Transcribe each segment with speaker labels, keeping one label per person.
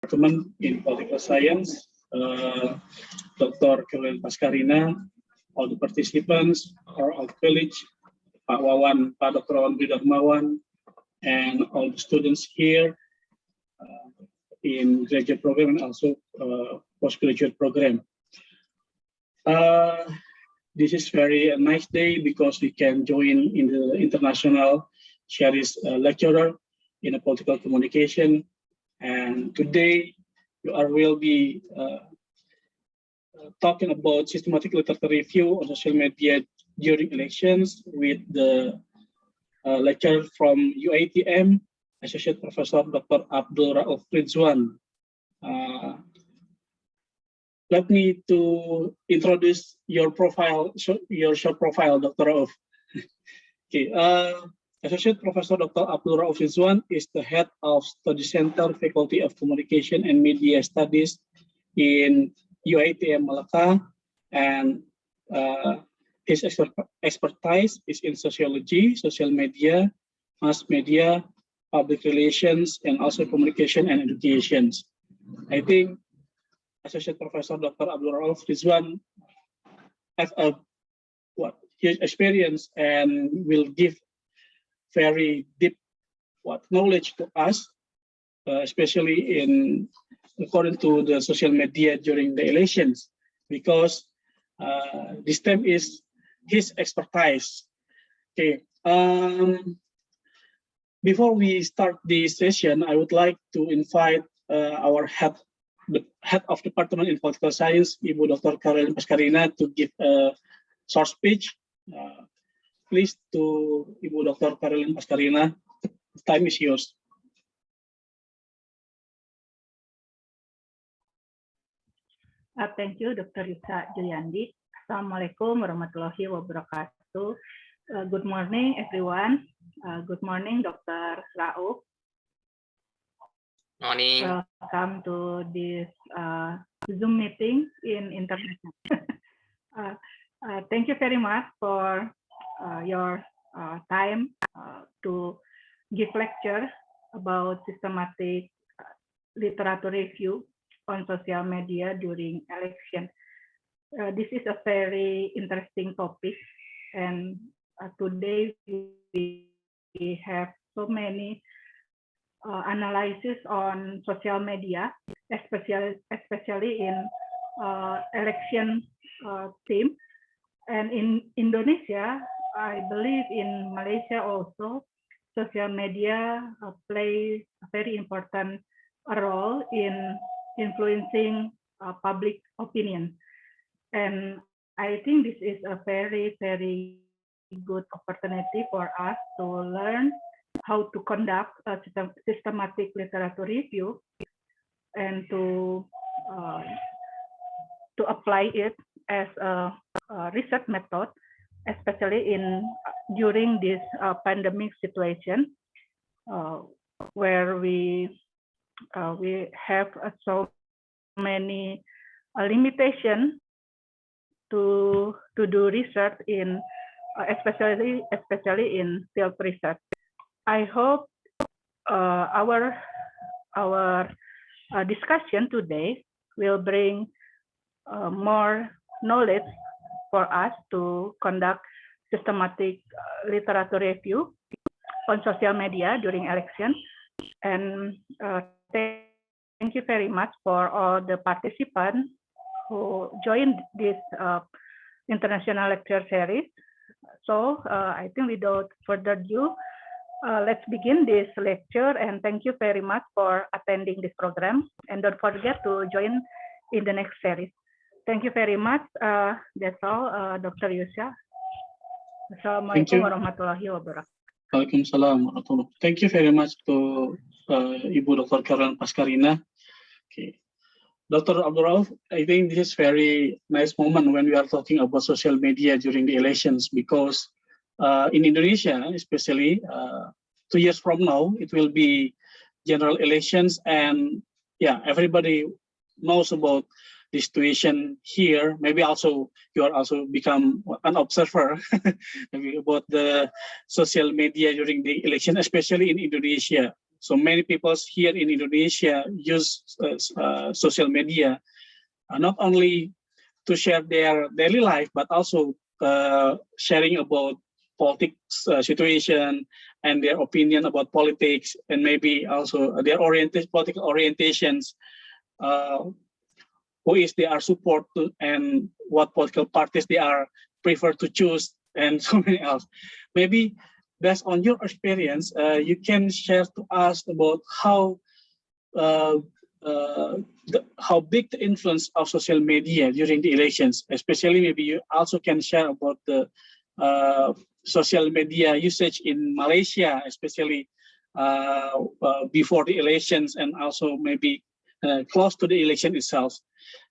Speaker 1: Department in Political Science, Dr. Caroline Pascarina, all the participants, our college, Pak Wawan, Pak Dr. Wawan Bidarmawan, and all the students here in graduate program and also postgraduate program. This is very nice day because we can join in the international series lecturer in a political communication. And today will be talking about systematic literature review on social media during elections with the lecturer from UITM, Associate Professor Dr. Abdul Rauf Ridwan. Let me to introduce your profile, your short profile, Dr. Rauf. Okay, Associate Professor Dr. Abdul Rauf Ridwan is the head of Study Center, Faculty of Communication and Media Studies in UITM Malacca, and his expertise is in sociology, social media, mass media, public relations, and also communication and education. I think Associate Professor Dr. Abdul Rauf Ridwan has a huge experience and will give very deep knowledge to us, especially according to the social media during the elections, because this time is his expertise. Okay. Before we start this session, I would like to invite our the head of Department in Political Science, Ibu Dr. Caroline Pascarina, to give a short speech. Please to Ibu Dr. Caroline Pascarina, the time is yours.
Speaker 2: Thank you, Dr. Yusa Djuyandi. Assalamualaikum warahmatullahi wabarakatuh. Good morning, everyone. Good morning, Dr. Rauf.
Speaker 3: Morning.
Speaker 2: Welcome to this Zoom meeting in internet. Thank you very much for your time to give lecture about systematic literature review on social media during election. This is a very interesting topic, and today we have so many analysis on social media, especially in election theme. And in Indonesia, I believe in Malaysia also, social media plays a very important role in influencing public opinion. And I think this is a very, very good opportunity for us to learn how to conduct a systematic literature review and to apply it as a research method, especially during this pandemic situation, where we have so many limitations to do research in, especially in field research. I hope our discussion today will bring more knowledge for us to conduct systematic literature review on social media during election. And thank you very much for all the participants who joined this international lecture series. So I think without further ado, let's begin this lecture, and thank you very much for attending this program. And don't forget to join in the next series. Thank you very much. That's all, Dr. Yusa. Assalamualaikum warahmatullahi wabarakatuh.
Speaker 1: Waalaikumsalam warahmatullahi. Thank you very much to Ibu Dr. Caroline Pascarina. Okay. Dr. Abdul Rauf, I think this is very nice moment when we are talking about social media during the elections, because in Indonesia, especially 2 years from now, it will be general elections, and yeah, everybody knows about the situation here. Maybe also you are also become an observer maybe about the social media during the election, especially in Indonesia. So many people here in Indonesia use social media not only to share their daily life, but also sharing about politics situation and their opinion about politics, and maybe also their political orientations, who is they are support to, and what political parties they are prefer to choose, and so many else. Maybe based on your experience, you can share to us about how how big the influence of social media during the elections. Especially, maybe you also can share about the social media usage in Malaysia, especially before the elections, and also maybe close to the election itself.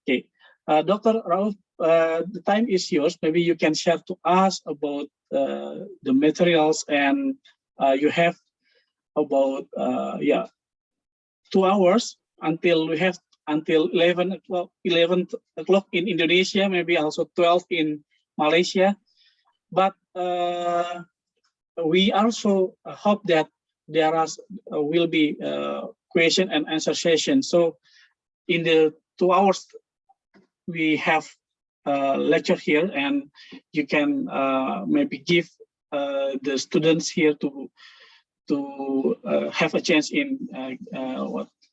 Speaker 1: Okay, Dr. Rauf, the time is yours. Maybe you can share to us about the materials, and you have about 2 hours until we have until 11 o'clock in Indonesia, maybe also 12 in Malaysia. But we also hope that there will be question and answer session. So in the 2 hours we have lecture here, and you can maybe give the students here to have a chance in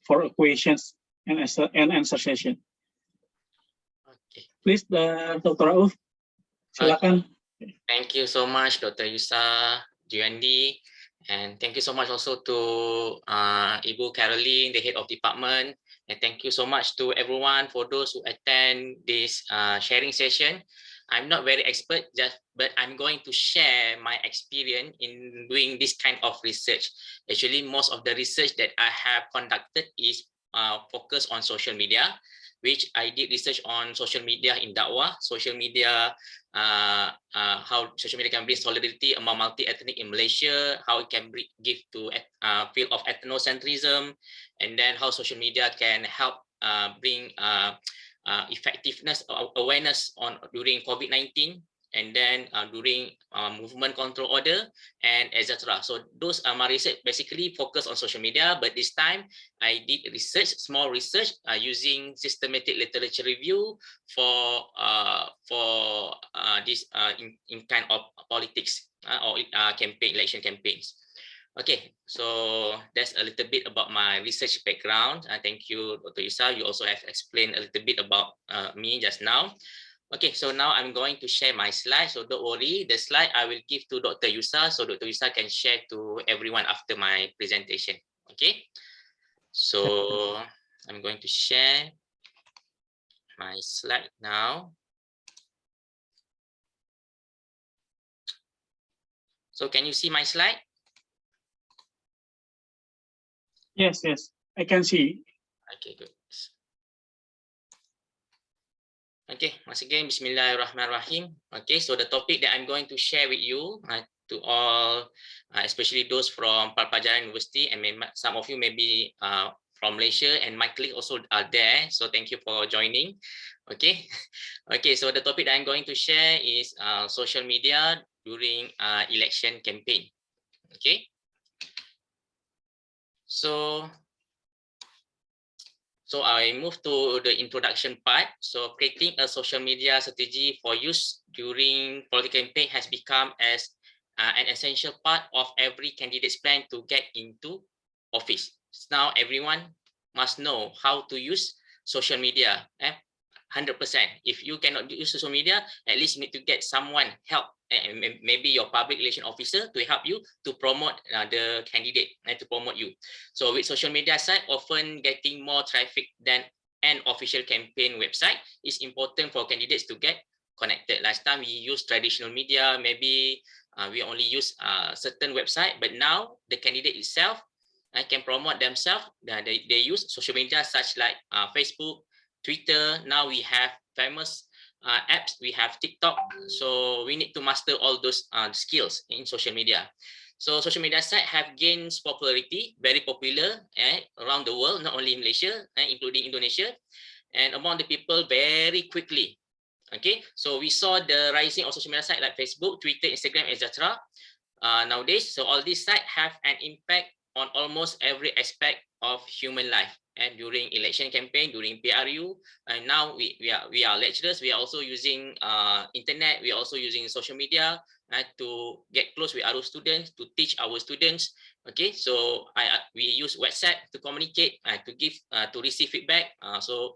Speaker 1: for questions and answer session.
Speaker 3: Okay.
Speaker 1: Please, Dr. Rauf, silakan.
Speaker 3: Okay. Thank you so much, Dr. Yusa Djuyandi, and thank you so much also to Ibu Caroline, the head of department. And thank you so much to everyone for those who attend this sharing session. I'm not very expert, but I'm going to share my experience in doing this kind of research. Actually, most of the research that I have conducted is focused on social media, which I did research on social media in Dakwah, social media, how social media can bring solidarity among multi-ethnic in Malaysia, how it can give to field of ethnocentrism, and then how social media can help bring effectiveness awareness on during COVID-19, and then during movement control order, and etc. So those are my research, basically focused on social media. But this time I did research, small research, using systematic literature review for this in kind of politics or election campaigns. Okay, so that's a little bit about my research background. Thank you, Dr. Yusa. You also have explained a little bit about me just now. Okay, so now I'm going to share my slide. So don't worry, the slide I will give to Dr. Yusa, so Dr. Yusa can share to everyone after my presentation. Okay, so I'm going to share my slide now. So can you see my slide?
Speaker 1: Yes, I can see.
Speaker 3: Okay, good. Okay, once again, Bismillahirrahmanirrahim. Okay, so the topic that I'm going to share with you, to all, especially those from Palpajaran University, and some of you may be from Malaysia, and my colleagues also are there. So thank you for joining. Okay, okay. So the topic that I'm going to share is social media during election campaign. Okay, so I move to the introduction part. So creating a social media strategy for use during political campaign has become as an essential part of every candidate's plan to get into office. Now everyone must know how to use social media. 100%. If you cannot use social media, at least you need to get someone help, maybe your public relation officer, to help you to promote the candidate and to promote you. So with social media site often getting more traffic than an official campaign website, it's important for candidates to get connected. Last time we used traditional media, maybe we only use certain website, but now the candidate itself can promote themselves. They use social media such like Facebook, Twitter. Now we have famous apps, we have TikTok. So we need to master all those skills in social media. So social media sites have gained popularity, very popular around the world, not only in Malaysia, including Indonesia, and among the people very quickly. Okay, so we saw the rising of social media sites like Facebook, Twitter, Instagram, etc. Nowadays. So all these sites have an impact on almost every aspect of human life. And during election campaign, during PRU, and now we are lecturers. We are also using internet. We are also using social media to get close with our students, to teach our students. Okay, so we use WhatsApp to communicate, to give, to receive feedback. So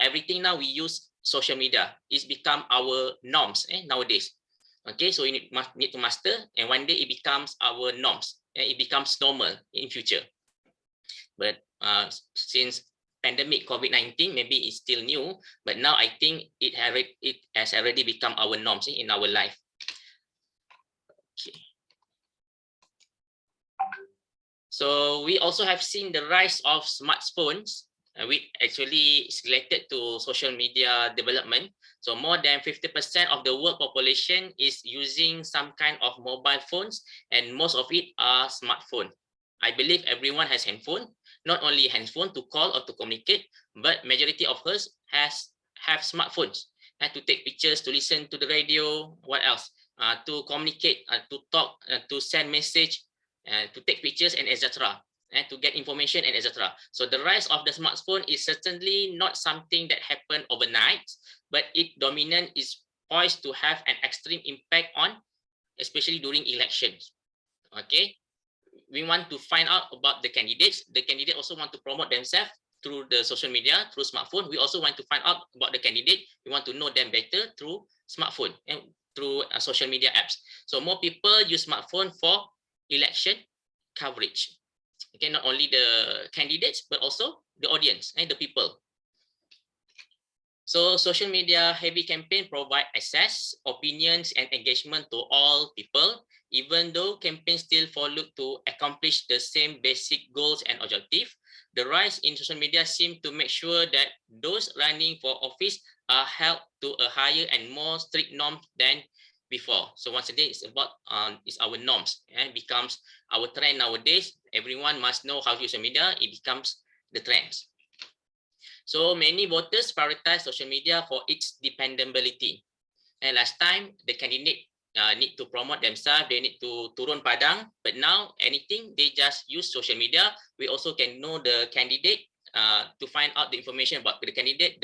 Speaker 3: everything now we use social media. It's become our norms nowadays. Okay, so we need to master, and one day it becomes our norms, and it becomes normal in future. But since pandemic COVID-19, maybe it's still new, but now I think it has already become our norms in our life. Okay. So we also have seen the rise of smartphones, which actually is related to social media development. So more than 50% of the world population is using some kind of mobile phones, and most of it are smartphone. I believe everyone has handphone, not only handphone to call or to communicate, but majority of us have smartphones to take pictures, to listen to the radio, what else, to communicate, to talk, to send message, to take pictures, and etc. And to get information and etc. So the rise of the smartphone is certainly not something that happened overnight, but its dominance is poised to have an extreme impact on, especially during elections. Okay, we want to find out about the candidates. The candidate also want to promote themselves through the social media, through smartphone. We also want to find out about the candidate. We want to know them better through smartphone and through social media apps. So more people use smartphone for election coverage. Okay, not only the candidates, but also the audience and the people. So social media heavy campaign provide access, opinions, and engagement to all people, even though campaigns still follow to accomplish the same basic goals and objectives. The rise in social media seems to make sure that those running for office are held to a higher and more strict norm than before. So once again, it's about it's our norms, and it becomes our trend nowadays. Everyone must know how to use social media. It becomes the trends. So many voters prioritize social media for its dependability. And last time, the candidate need to promote themselves, they need to turun padang, but now anything, they just use social media. We also can know the candidate to find out the information about the candidate,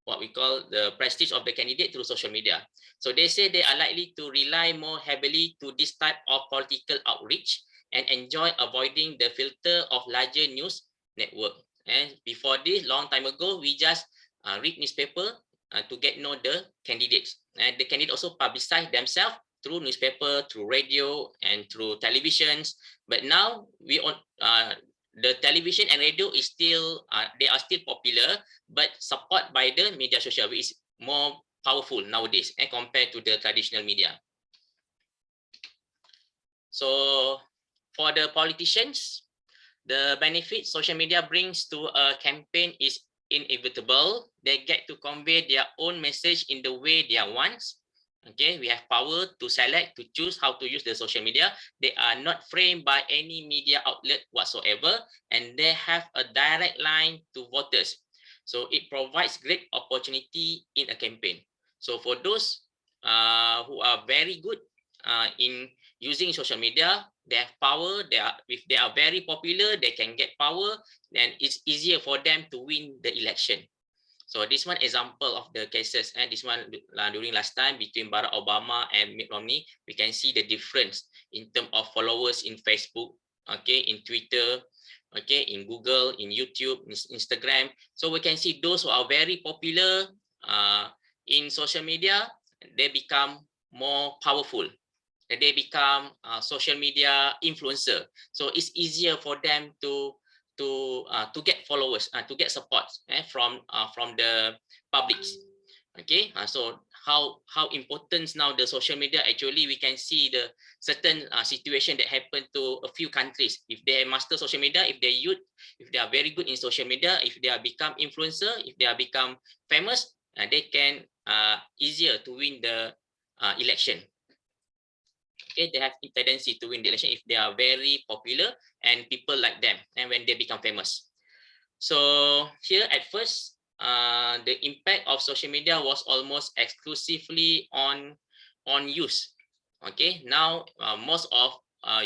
Speaker 3: what we call the prestige of the candidate through social media. So they say they are likely to rely more heavily to this type of political outreach and enjoy avoiding the filter of larger news network. And before this, long time ago, we just read newspaper to get know the candidates. And the candidate also publicize themselves through newspaper, through radio, and through televisions. But now we on the television and radio is still they are still popular, but supported by the media social, which is more powerful nowadays compared to the traditional media. So for the politicians, the benefit social media brings to a campaign is inevitable. They get to convey their own message in the way they want. Okay, we have power to select, to choose how to use the social media. They are not framed by any media outlet whatsoever, and they have a direct line to voters. So it provides great opportunity in a campaign. So for those who are very good in using social media, they have power. If they are very popular, they can get power. Then it's easier for them to win the election. So this one example of the cases, and this one during last time between Barack Obama and Mitt Romney, we can see the difference in terms of followers in Facebook, okay, in Twitter, okay, in Google, in YouTube, in Instagram. So we can see those who are very popular in social media, they become more powerful. They become social media influencer. So it's easier for them to get followers, to get support from the publics. Okay, so how important now the social media, actually we can see the certain situation that happened to a few countries. If they master social media, if they are very good in social media, if they are become influencer, if they are become famous, they can easier to win the election. Okay, they have a tendency to win the election if they are very popular and people like them, and when they become famous. So here at first, the impact of social media was almost exclusively on youth. Okay, now most of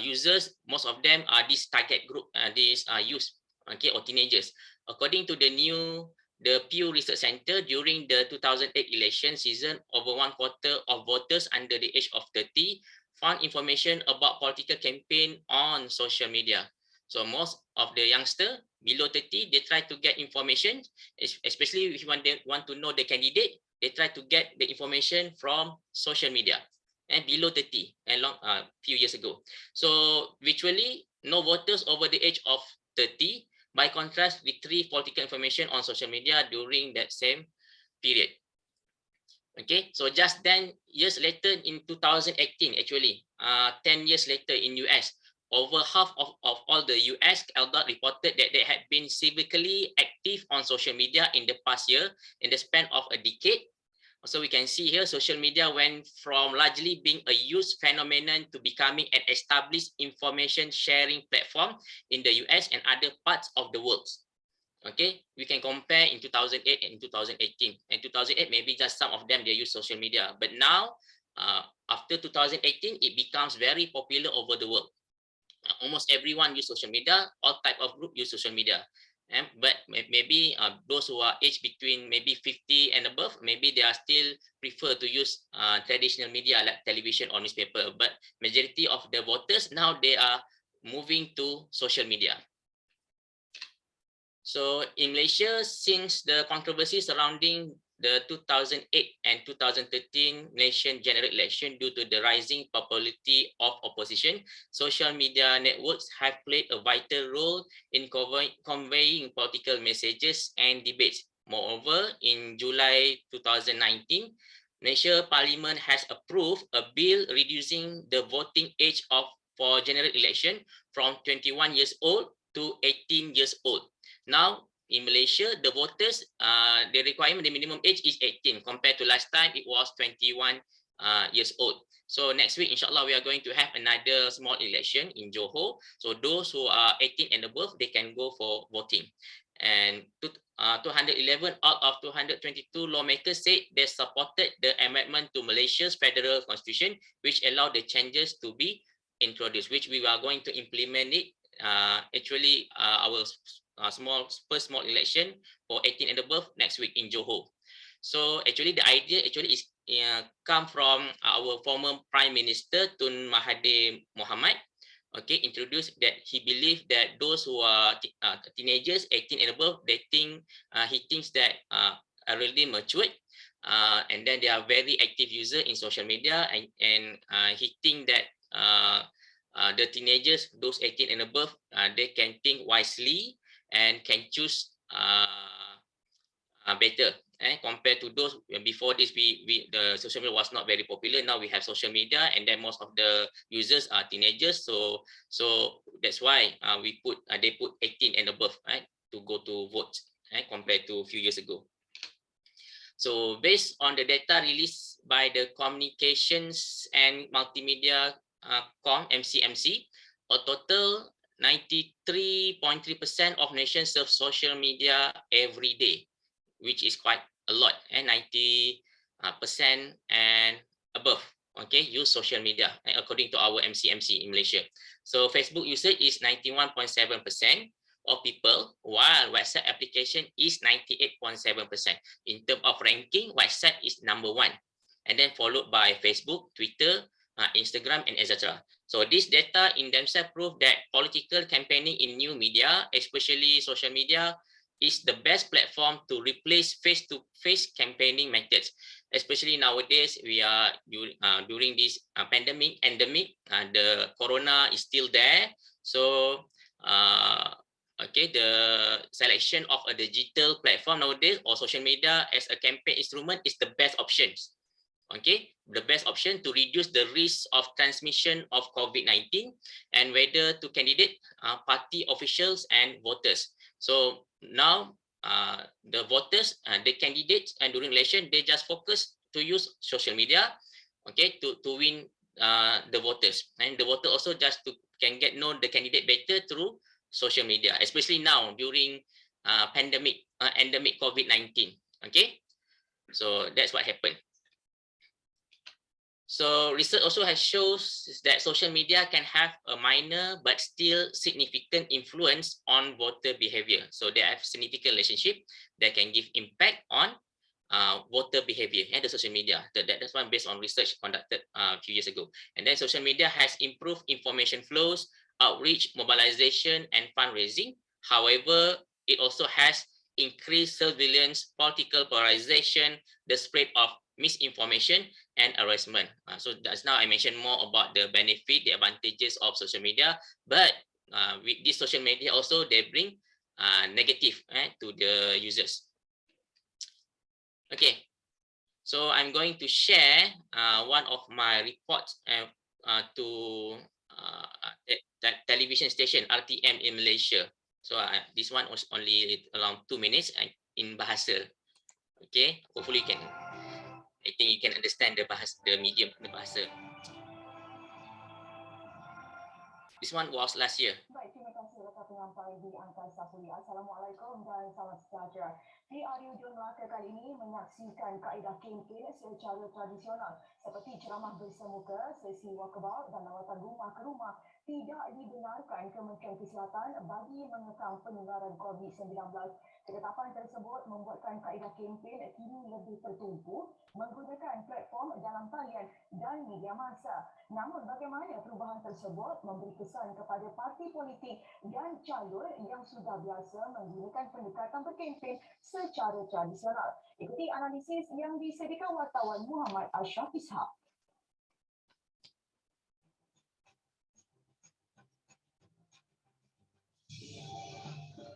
Speaker 3: users, most of them are this target group, these youth, okay, or teenagers. According to the Pew Research Center, during the 2008 election season, over 1/4 of voters under the age of 30 found information about political campaign on social media. So most of the youngster below 30, they try to get information, especially if you want to know the candidate, they try to get the information from social media. And below 30, and long few years ago. So virtually no voters over the age of 30. By contrast, retrieve political information on social media during that same period. Okay, so just 10 years later in 2018, actually, 10 years later in US, over half of all the US adults reported that they had been civically active on social media in the past year, in the span of a decade. So we can see here, social media went from largely being a youth phenomenon to becoming an established information sharing platform in the US and other parts of the world. Okay, we can compare in 2008 and 2018. In 2008, maybe just some of them, they use social media. But now, after 2018, it becomes very popular over the world. Almost everyone use social media, all type of group use social media. But maybe those who are aged between maybe 50 and above, maybe they are still prefer to use traditional media like television or newspaper. But majority of the voters now, they are moving to social media. So in Malaysia, since the controversy surrounding the 2008 and 2013 nation general election due to the rising popularity of opposition, social media networks have played a vital role in conveying political messages and debates. Moreover, in July 2019, Malaysia Parliament has approved a bill reducing the voting age for general election from 21 years old to 18 years old. Now, in Malaysia, the voters, the requirement, the minimum age is 18. Compared to last time, it was 21 years old. So next week, inshallah, we are going to have another small election in Johor. So those who are 18 and above, they can go for voting. And 211 out of 222 lawmakers said they supported the amendment to Malaysia's federal constitution, which allowed the changes to be introduced, which we are going to implement it. Actually, our first small election for 18 and above next week in Johor. So actually, the idea actually is come from our former Prime Minister Tun Mahathir Mohamad. Okay, introduced that he believed that those who are teenagers, 18 and above, he thinks that are really matured, and then they are very active user in social media, and he think that the teenagers, those 18 and above, they can think wisely and can choose better compared to those before this. The social media was not very popular. Now we have social media, and then most of the users are teenagers. So that's why they put 18 and above, right, to go to vote, compared to a few years ago. So based on the data released by the Communications and Multimedia MCMC, a total 93.3% of nations surf social media every day, which is quite a lot, and 90% and above, okay, use social media, according to our MCMC in Malaysia. So Facebook usage is 91.7% of people, while WhatsApp application is 98.7%. In terms of ranking, WhatsApp is number 1, and then followed by Facebook, Twitter, Instagram, and etc. So this data in themselves prove that political campaigning in new media, especially social media, is the best platform to replace face-to-face campaigning methods. Especially nowadays, we are during this endemic, the corona is still there. So okay, the selection of a digital platform nowadays or social media as a campaign instrument is the best options. Okay, the best option to reduce the risk of transmission of COVID-19 and whether to candidate, party officials, and voters. So now the voters, the candidates, and during election, they just focus to use social media, okay, to win the voters. And the voter also just can get know the candidate better through social media, especially now during endemic COVID-19. Okay, so that's what happened. So research also has shows that social media can have a minor but still significant influence on voter behavior. So they have significant relationship that can give impact on voter behavior and the social media. That's one based on research conducted a few years ago. And then social media has improved information flows, outreach, mobilization, and fundraising. However, it also has increased surveillance, political polarization, the spread of misinformation, and harassment. So just now I mentioned more about the benefit, the advantages of social media, but with this social media also they bring negative to the users. Okay, so I'm going to share one of my reports to that television station RTM in Malaysia. So this one was only around 2 minutes in bahasa. Okay, hopefully you can. I think you can understand the medium, the bahasa. This one was last year.
Speaker 4: Baik, terima kasih rakan pengampai di angkasa kuliah. Assalamualaikum dan salam sejahtera. Di Audio Melaka kali ini menyaksikan kaedah kempen secara tradisional seperti ceramah bersemuka, sesi walkabout dan lawatan rumah ke rumah. Tidak dibenarkan Kementerian Kesihatan bagi mengekang penularan COVID-19. Ketetapan tersebut membuatkan kaedah kempen kini lebih tertumpu menggunakan platform dalam talian dan media massa. Namun bagaimana perubahan tersebut memberi kesan kepada parti politik dan calon yang sudah biasa menggunakan pendekatan berkempen secara tradisional? Ikuti analisis yang disediakan wartawan Muhammad Ashraf Ishak.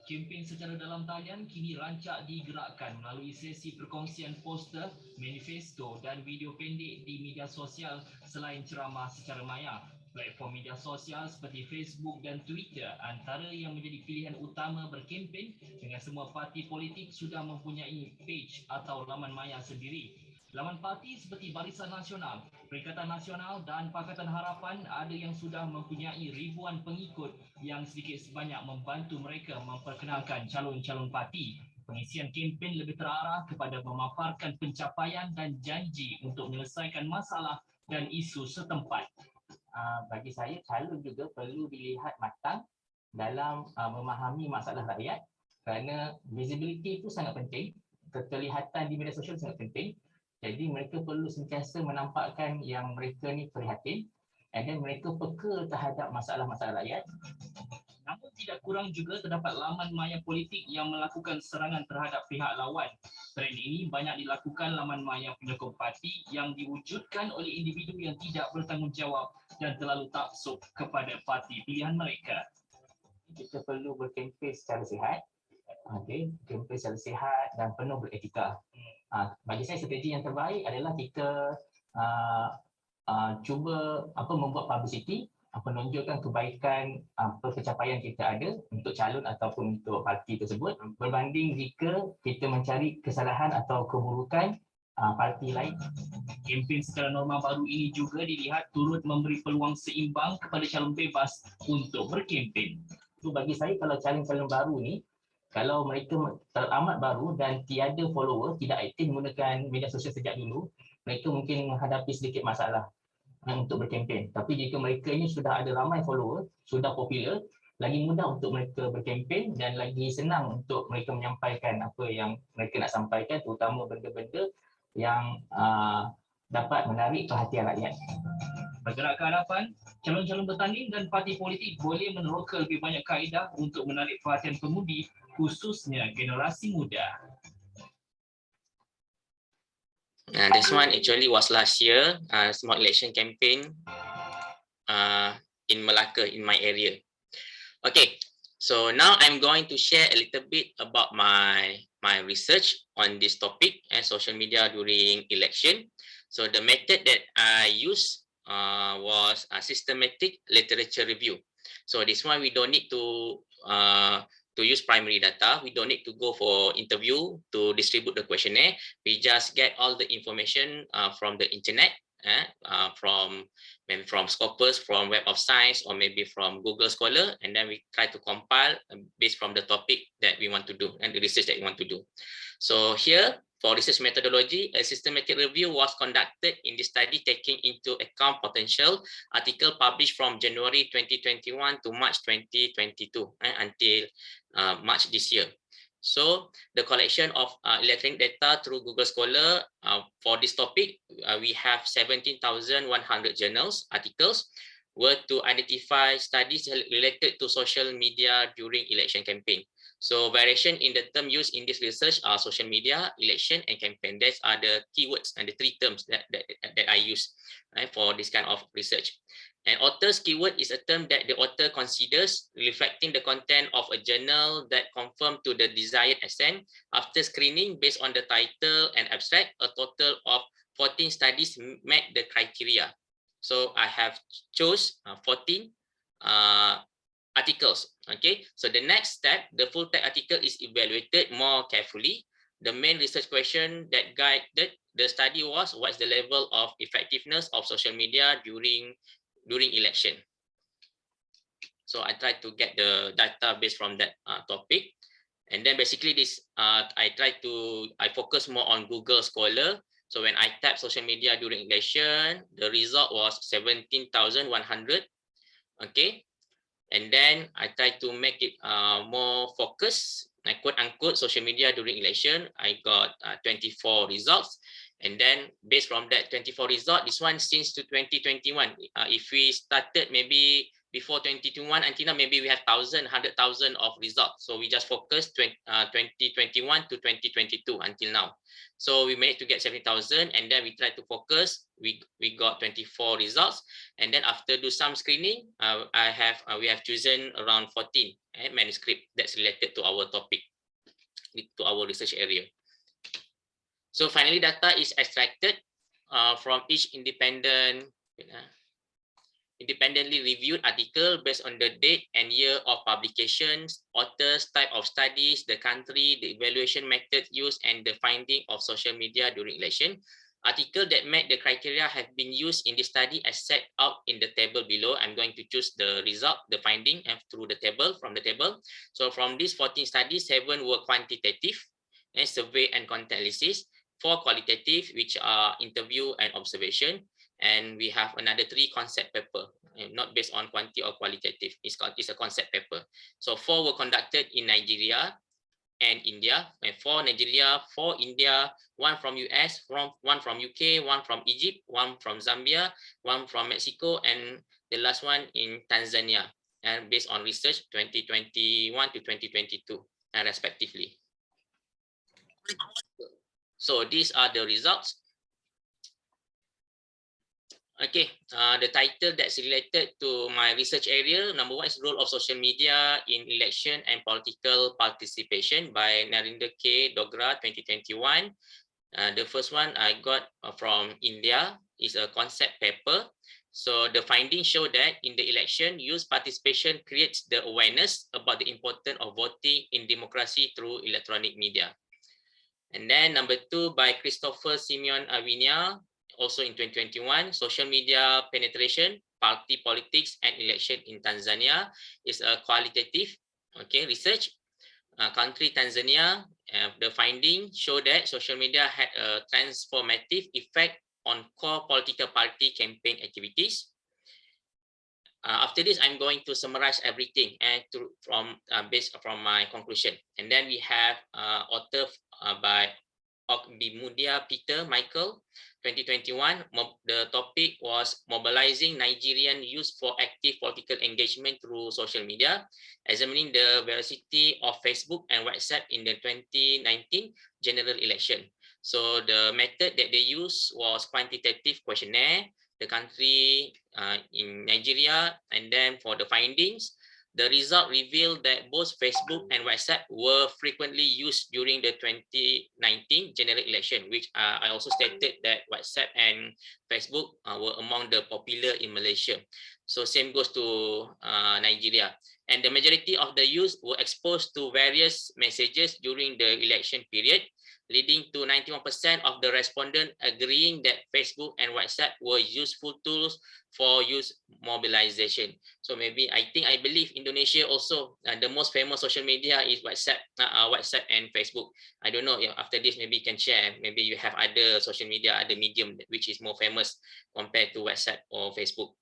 Speaker 5: Kempen secara dalam talian kini rancak digerakkan melalui sesi perkongsian poster, manifesto dan video pendek di media sosial selain ceramah secara maya. Platform media sosial seperti Facebook dan Twitter antara yang menjadi pilihan utama berkempen dengan semua parti politik sudah mempunyai page atau laman maya sendiri. Laman parti seperti Barisan Nasional, Perikatan Nasional dan Pakatan Harapan ada yang sudah mempunyai ribuan pengikut yang sedikit sebanyak membantu mereka memperkenalkan calon-calon parti. Pengisian kempen lebih terarah kepada memaparkan pencapaian dan janji untuk menyelesaikan masalah dan isu setempat. Bagi saya, calon juga perlu dilihat matang dalam memahami masalah rakyat kerana visibility itu sangat penting, keterlihatan di media sosial sangat penting. Jadi mereka perlu sentiasa menampakkan yang mereka ni prihatin dan mereka peka terhadap masalah-masalah rakyat. Namun tidak kurang juga terdapat laman maya politik yang melakukan serangan terhadap pihak lawan. Trend ini banyak dilakukan laman maya penyokong parti yang diwujudkan oleh individu yang tidak bertanggungjawab dan terlalu taksub kepada parti pilihan mereka. Kita perlu berkempen secara sihat. Okey, kempen secara sihat dan penuh beretika. Bagi saya strategi yang terbaik adalah kita cuba membuat publicity, menunjukkan kebaikan pencapaian kita ada untuk calon ataupun untuk parti tersebut berbanding jika kita mencari kesalahan atau keburukan parti lain. Kempen secara norma baru ini juga dilihat turut memberi peluang seimbang kepada calon bebas untuk berkempen. So, bagi saya kalau calon-calon baru ni, kalau mereka teramat baru dan tiada follower, tidak aktif menggunakan media sosial sejak dulu, mereka mungkin menghadapi sedikit masalah untuk berkempen. Tapi jika mereka ini sudah ada ramai follower, sudah popular, lagi mudah untuk mereka berkempen dan lagi senang untuk mereka menyampaikan apa yang mereka nak sampaikan, terutama benda-benda yang dapat menarik perhatian rakyat. Bergerak ke hadapan, calon-calon bertanding dan parti politik boleh meneroka lebih banyak kaedah untuk menarik perhatian pengundi, khususnya generasi muda.
Speaker 3: This one actually was last year, small election campaign in Malacca, in my area. Okay, so now I'm going to share a little bit about my research on this topic and social media during election. So the method that I used was a systematic literature review. So this one we don't need to use primary data. We don't need to go for interview to distribute the questionnaire. We just get all the information from the internet, from Scopus, from Web of Science, or maybe from Google Scholar, and then we try to compile based from the topic that we want to do and the research that we want to do. So here For research methodology, a systematic review was conducted in the study, taking into account potential article published from January 2021 to March 2022 until March this year. So the collection of electronic data through Google Scholar for this topic, we have 17,100 journals, articles, were to identify studies related to social media during election campaign. So variation in the term used in this research are social media, election, and campaign. Those are the keywords and the three terms that I use for this kind of research. An author's keyword is a term that the author considers reflecting the content of a journal that conform to the desired assent. After screening based on the title and abstract, a total of 14 studies met the criteria. So I have chose 14 articles. Okay, so the next step, the full text article is evaluated more carefully. The main research question that guided the study was, what's the level of effectiveness of social media during election? So I tried to get the data based from that topic, and then basically this I focus more on Google Scholar. So when I type social media during election, the result was 17,100. Okay. And then I try to make it more focused, quote unquote, social media during election. I got 24 results. And then based from that 24 result, this one since to 2021. If we started maybe before 2021 until now, maybe we have 100,000 of results. So we just focus 2021 to 2022 until now. So we managed to get 70,000, and then we try to focus. We got 24 results, and then after do some screening, we have chosen around 14 manuscript that's related to our topic, to our research area. So finally, data is extracted from each independently reviewed article based on the date and year of publications, authors, type of studies, the country, the evaluation method used, and the finding of social media during election. Articles that met the criteria have been used in the study as set out in the table below. I'm going to choose the result, the finding through the table, from the table. So from these 14 studies, 7 were quantitative, survey and content analysis, 4 qualitative, which are interview and observation, and we have another 3 concept paper, not based on quantity or qualitative. It's a concept paper. So 4 were conducted in Nigeria and India, and 4 Nigeria, 4 India, 1 from US, 1 from UK, 1 from Egypt, 1 from Zambia, 1 from Mexico, and the last one in Tanzania, and based on research 2021 to 2022, respectively. So these are the results. Okay, the title that's related to my research area, number 1 is role of social media in election and political participation by Narendra K. Dogra, 2021. The first one I got from India is a concept paper. So the findings show that in the election, youth participation creates the awareness about the importance of voting in democracy through electronic media. And then number 2 by Christopher Simeon Avinia, also in 2021, social media penetration, party politics, and election in Tanzania, is a qualitative research. Country Tanzania, the findings show that social media had a transformative effect on core political party campaign activities. After this, I'm going to summarize everything based from my conclusion. And then we have author by Ogbimudia Peter Michael, 2021. The topic was mobilizing Nigerian youth for active political engagement through social media, examining the veracity of Facebook and WhatsApp in the 2019 general election. So the method that they used was quantitative questionnaire, the country in Nigeria, and then for the findings, the result revealed that both Facebook and WhatsApp were frequently used during the 2019 general election, which I also stated that WhatsApp and Facebook were among the popular in Malaysia. So same goes to Nigeria. And the majority of the youth were exposed to various messages during the election period. leading to 91% of the respondents agreeing that Facebook and WhatsApp were useful tools for youth mobilization. So maybe I believe Indonesia also the most famous social media is WhatsApp and Facebook. I don't know. After this, maybe you can share. Maybe you have other social media, other medium which is more famous compared to WhatsApp or Facebook.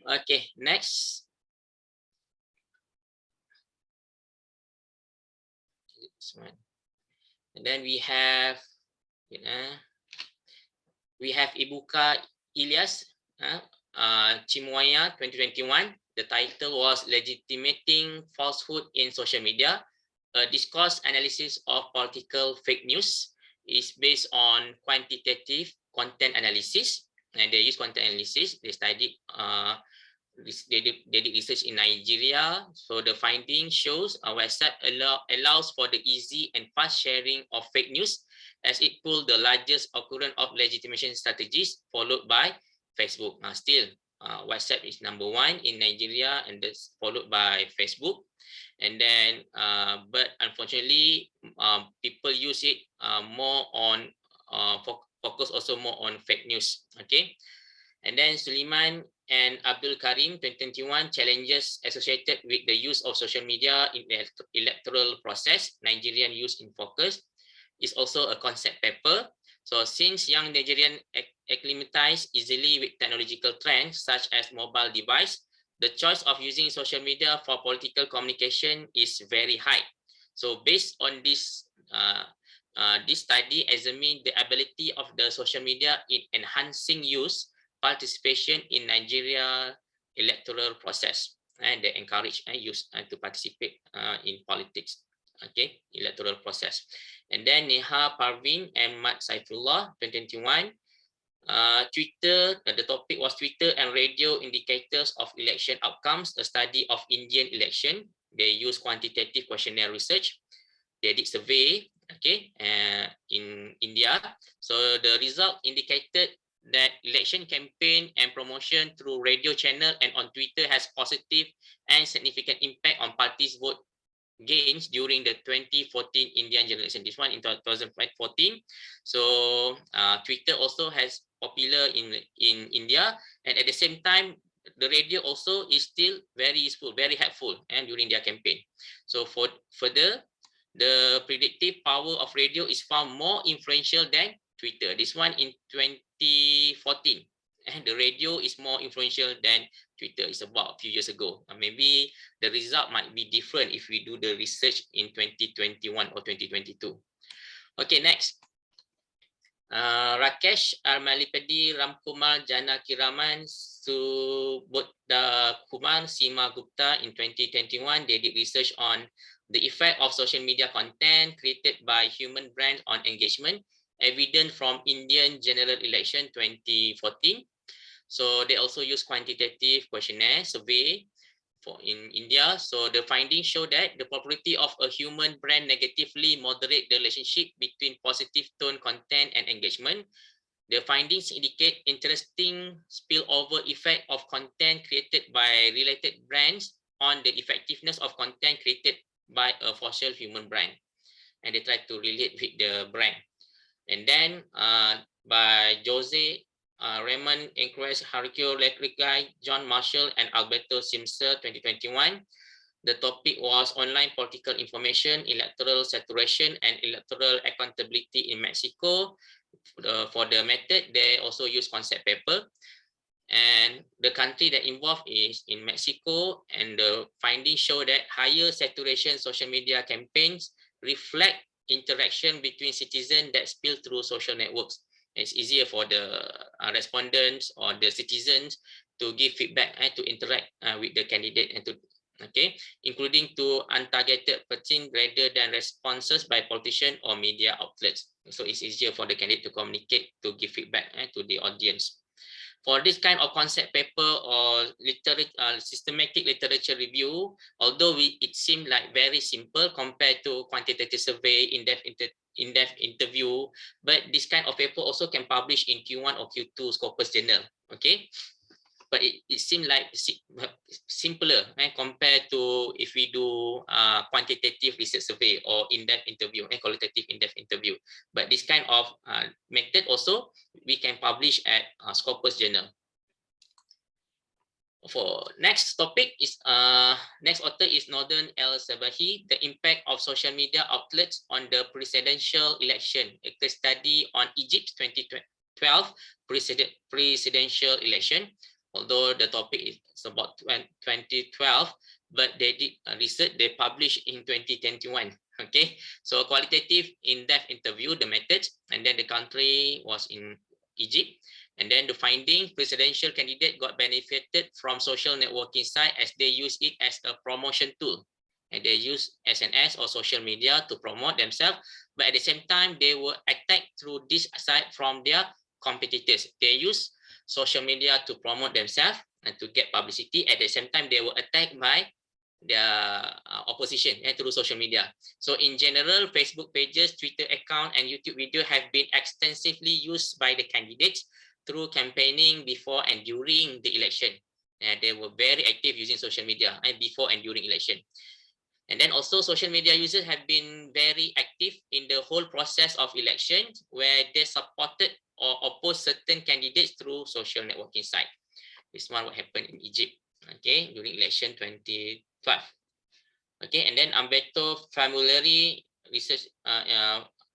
Speaker 3: Okay, next. This one. And then we have Ibuka Ilyas, Chimoya 2021. The title was Legitimating Falsehood in Social Media, a discourse analysis of political fake news. Is based on quantitative content analysis, and they use content analysis. They studied they did research in Nigeria. So the finding shows WhatsApp allows for the easy and fast sharing of fake news, as it pulled the largest occurrence of legitimation strategies, followed by Facebook. Still, WhatsApp is #1 in Nigeria, and that's followed by Facebook. And then, but unfortunately, people use it more on focus also more on fake news. Okay. And then Suleiman and Abdul Karim 2021 challenges associated with the use of social media in the electoral process, Nigerian use in focus, is also a concept paper. So since young Nigerian acclimatize easily with technological trends such as mobile device, the choice of using social media for political communication is very high. So based on this this study examines the ability of the social media in enhancing use participation in Nigeria electoral process, and they encourage youth to participate in politics. Okay, electoral process. And then Neha Parvin and Mat Saifullah 2021. Twitter, the topic was Twitter and radio indicators of election outcomes, a study of Indian election. They use quantitative questionnaire research. They did survey, okay, in India. So the result indicated that election campaign and promotion through radio channel and on Twitter has positive and significant impact on parties' vote gains during the 2014 Indian general election. This one in 2014. So Twitter also has popular in India, and at the same time, the radio also is still very useful, very helpful, and during their campaign. So for further, the predictive power of radio is found more influential than Twitter. This one in 2014, and the radio is more influential than Twitter. It's about a few years ago. Maybe the result might be different if we do the research in 2021 or 2022. Okay, next. Rakesh Armalipedi Ramkumar Janakiraman Subodha Kumar Sima Gupta in 2021. They did research on the effect of social media content created by human brands on engagement, evident from Indian general election 2014. So they also use quantitative questionnaire survey for in India. So the findings show that the popularity of a human brand negatively moderate the relationship between positive tone content and engagement. The findings indicate interesting spillover effect of content created by related brands on the effectiveness of content created by a fossil human brand, and they try to relate with the brand. And then by Jose Raymond Enquest, Haruko Lekrikai, John Marshall, and Alberto Simser 2021. The topic was online political information, electoral saturation, and electoral accountability in Mexico. For the method, they also use concept paper. And the country that involved is in Mexico, and the findings show that higher saturation social media campaigns reflect interaction between citizens that spill through social networks. It's easier for the respondents or the citizens to give feedback and to interact with the candidate, and to including to untargeted purchasing rather than responses by politicians or media outlets. So it's easier for the candidate to communicate, to give feedback to the audience. For this kind of concept paper or systematic literature review, although it seemed like very simple compared to quantitative survey, in-depth interview, but this kind of paper also can publish in Q1 or Q2 Scopus Journal. Okay, but it seemed like simpler compared to if we do quantitative research survey or in-depth interview and qualitative in-depth interview. published at Scopus Journal. For next topic is next author is Northern El Sabahi, the impact of social media outlets on the presidential election, a case study on Egypt's 2012 presidential election. Although the topic is about 2012, but they did research they published in 2021. Okay, so qualitative in-depth interview, the methods, and then the country was in Egypt. And then the finding, presidential candidate got benefited from social networking site as they use it as a promotion tool. And they use SNS or social media to promote themselves. But at the same time, they were attacked through this site from their competitors. They use social media to promote themselves and to get publicity. At the same time, they were attacked by their opposition through social media. So in general, Facebook pages, Twitter account, and YouTube video have been extensively used by the candidates through campaigning before and during the election. They were very active using social media before and during election. And then also social media users have been very active in the whole process of election, where they supported or opposed certain candidates through social networking site. This one what happened in Egypt, okay, during election 2012. Okay, and then Umberto Famulari research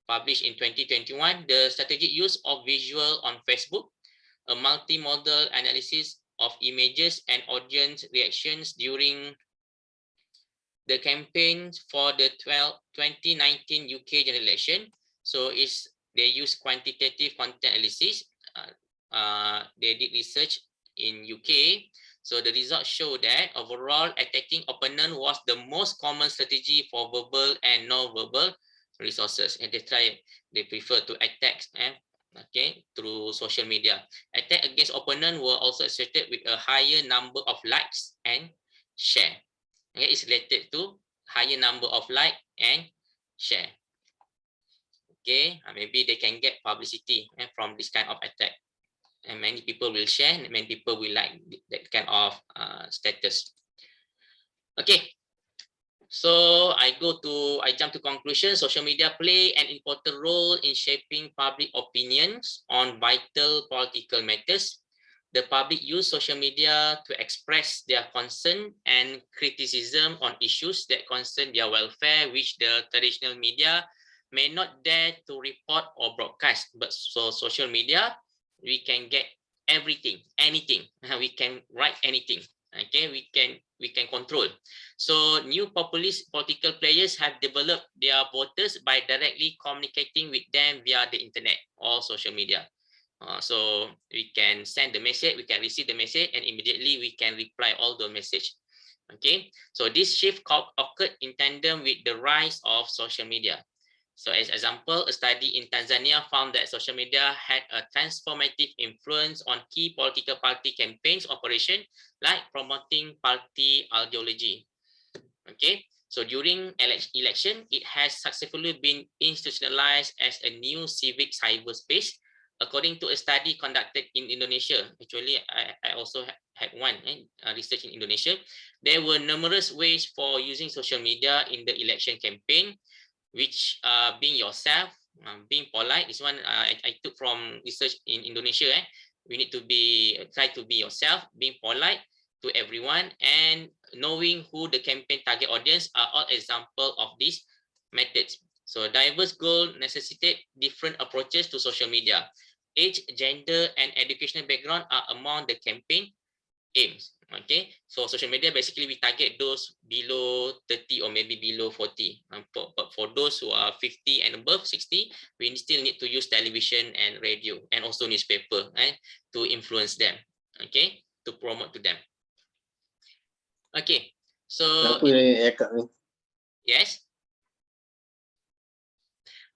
Speaker 3: published in 2021, the strategic use of visual on Facebook, a multimodal analysis of images and audience reactions during the campaign for the 2019 UK general election. So they use quantitative content analysis. They did research in UK. So the results show that overall attacking opponent was the most common strategy for verbal and non-verbal resources. And they prefer to attack through social media. Attack against opponent were also associated with a higher number of likes and share. Okay, it's related to higher number of like and share. Okay, maybe they can get publicity from this kind of attack, and many people will share, and many people will like that kind of status. Okay, so I jump to conclusion. Social media play an important role in shaping public opinions on vital political matters. The public use social media to express their concern and criticism on issues that concern their welfare, which the traditional media may not dare to report or broadcast. But so social media, we can get everything, anything. We can write anything. Okay, we can control. So new populist political players have developed their voters by directly communicating with them via the internet or social media. So we can send the message, we can receive the message, and immediately we can reply all the message. Okay, so this shift occurred in tandem with the rise of social media. So as example, a study in Tanzania found that social media had a transformative influence on key political party campaigns operation, like promoting party ideology. Okay, so during election, it has successfully been institutionalized as a new civic cyberspace. According to a study conducted in Indonesia, actually I also had one research in Indonesia, there were numerous ways for using social media in the election campaign, which being yourself, being polite. This one I took from research in Indonesia. We need to try to be yourself, being polite to everyone, and knowing who the campaign target audience are all example of these methods. So diverse goals necessitate different approaches to social media. Age, gender, and educational background are among the campaign aims. Okay, so social media basically we target those below 30 or maybe below 40. But for those who are 50 and above 60, we still need to use television and radio and also newspaper to influence them. Okay, to promote to them. Okay, so yes.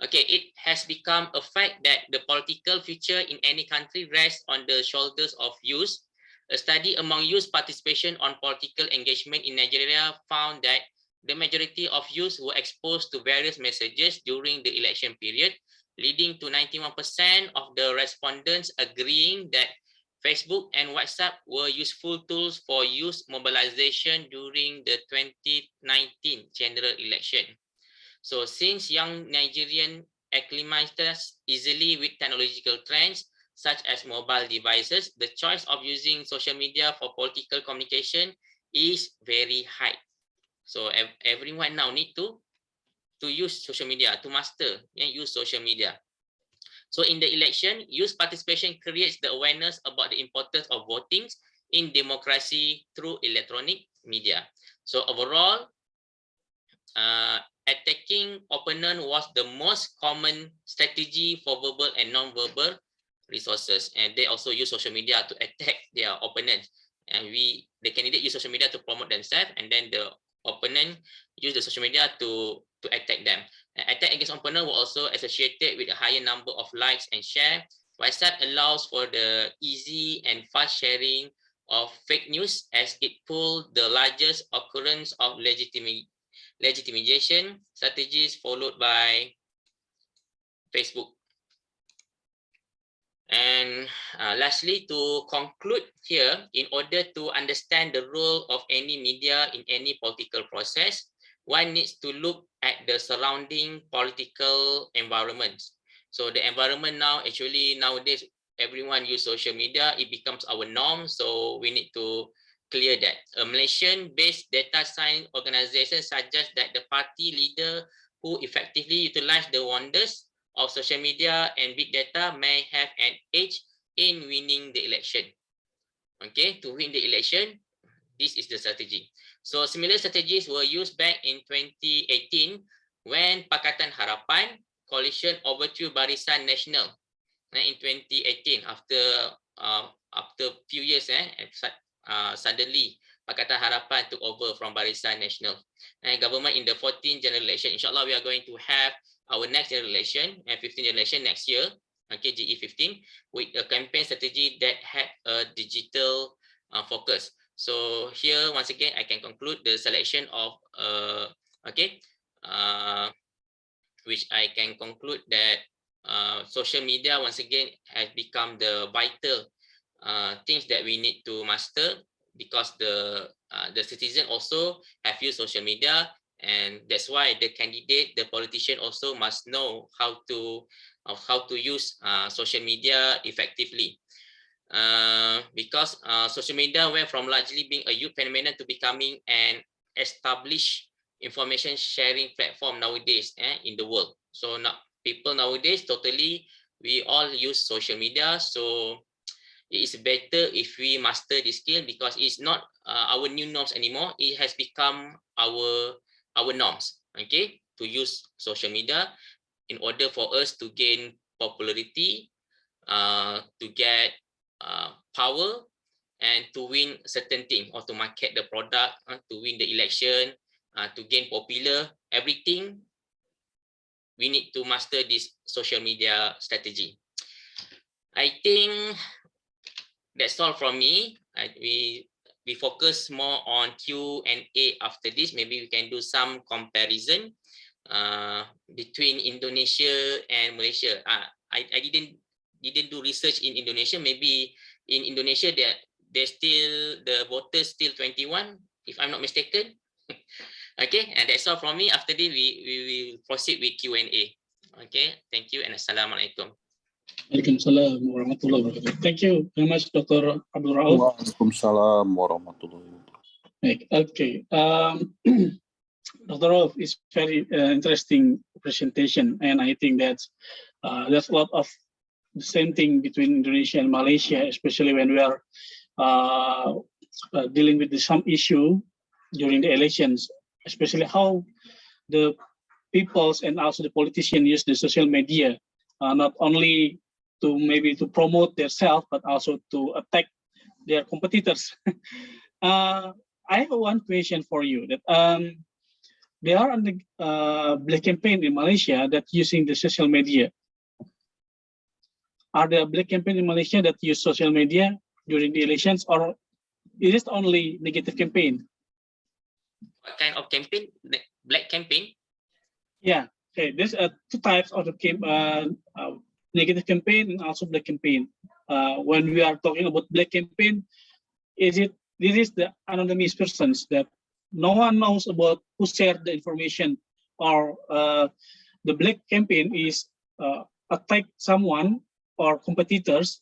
Speaker 3: Okay, it has become a fact that the political future in any country rests on the shoulders of youth. A study among youth participation on political engagement in Nigeria found that the majority of youth were exposed to various messages during the election period, leading to 91% of the respondents agreeing that Facebook and WhatsApp were useful tools for youth mobilization during the 2019 general election. So since young Nigerian acclimates easily with technological trends, such as mobile devices, the choice of using social media for political communication is very high. So everyone now need to use social media, to master and use social media. So in the election, youth participation creates the awareness about the importance of voting in democracy through electronic media. So overall, attacking opponent was the most common strategy for verbal and non-verbal resources, and they also use social media to attack their opponents. And the candidate use social media to promote themselves, and then the opponent use the social media to attack them. And attack against opponent were also associated with a higher number of likes and share. WhatsApp allows for the easy and fast sharing of fake news, as it pulled the largest occurrence of legitimization strategies, followed by Facebook. And lastly, to conclude here, in order to understand the role of any media in any political process, one needs to look at the surrounding political environment. So the environment now, actually nowadays, everyone use social media, it becomes our norm, so we need to clear that. A Malaysian-based data science organization suggests that the party leader who effectively utilize the wonders of social media and big data may have an edge in winning the election. Okay, to win the election, this is the strategy. So similar strategies were used back in 2018 when Pakatan Harapan coalition overthrew Barisan Nasional. In 2018, after few years, suddenly Pakatan Harapan took over from Barisan Nasional. And government in the 14th general election, inshallah, we are going to have our next general election and 15th general election next year, okay, GE15, with a campaign strategy that had a digital focus. So here, once again, I can conclude the selection of, which I can conclude that social media, once again, has become the vital things that we need to master, because the citizen also have used social media, and that's why the candidate, the politician also must know how to use social media effectively. Because social media went from largely being a youth phenomenon to becoming an established information sharing platform nowadays in the world. So now people nowadays totally, we all use social media, so it is better if we master this skill, because it's not our new norms anymore. It has become our norms, okay, to use social media in order for us to gain popularity, to get power, and to win certain thing, or to market the product, to win the election, to gain popular, everything. We need to master this social media strategy. I think that's all from me. We focus more on Q&A after this. Maybe we can do some comparison between Indonesia and Malaysia. I didn't do research in Indonesia. Maybe in Indonesia there's still the voters still 21, if I'm not mistaken. Okay, and that's all from me. After this, we will proceed with Q&A. Okay, thank you and Assalamualaikum.
Speaker 1: Waalaikumsalam warahmatullahi wabarakatuh. Thank you very much, Dr. Abdul Rauf.
Speaker 6: Waalaikumsalam warahmatullahi wabarakatuh.
Speaker 1: Okay, Dr. Rauf is very interesting presentation, and I think that there's a lot of the same thing between Indonesia and Malaysia, especially when we are dealing with some issue during the elections, especially how the peoples and also the politicians use the social media, not only to maybe to promote themselves, but also to attack their competitors. I have one question for you. That there are black campaign in Malaysia that using the social media. Are there black campaign in Malaysia that use social media during the elections, or is it only negative campaign?
Speaker 3: What kind of campaign? Black campaign?
Speaker 1: Yeah, okay. There's two types of the negative campaign and also black campaign. When we are talking about black campaign, this is the anonymous persons that no one knows about who shared the information, or the black campaign is attack someone or competitors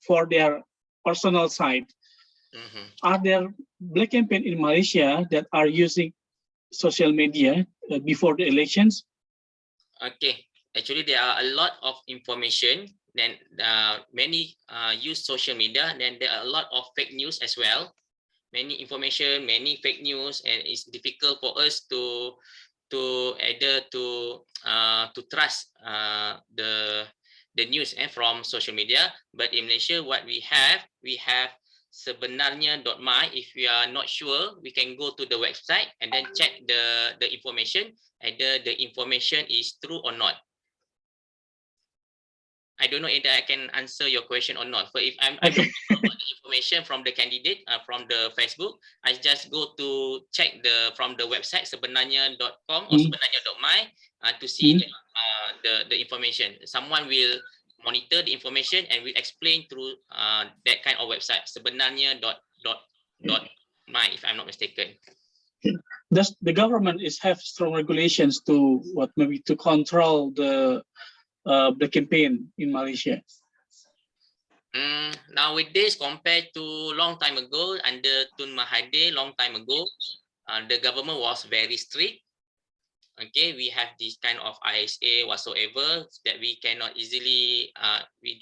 Speaker 1: for their personal side. Are there black campaign in Malaysia that are using social media before the elections?
Speaker 3: Okay, actually there are a lot of information. Then many use social media. Then there are a lot of fake news as well. Many information, many fake news, and it's difficult for us to either to trust the news from social media. But in Malaysia, what we have sebenarnya.my. If we are not sure, we can go to the website and then check the information, either the information is true or not. I don't know if I can answer your question or not. But if I don't know the information from the candidate from the Facebook, I just go to check from the website sebenarnya.com or sebenarnya.my to see the information. Someone will monitor the information and will explain through that kind of website sebenarnya.my, if I'm not mistaken.
Speaker 1: Does the government have strong regulations to to control the campaign in Malaysia?
Speaker 3: Nowadays, compared to long time ago, under Tun Mahathir, long time ago, the government was very strict. Okay, we have this kind of ISA whatsoever that we cannot easily, we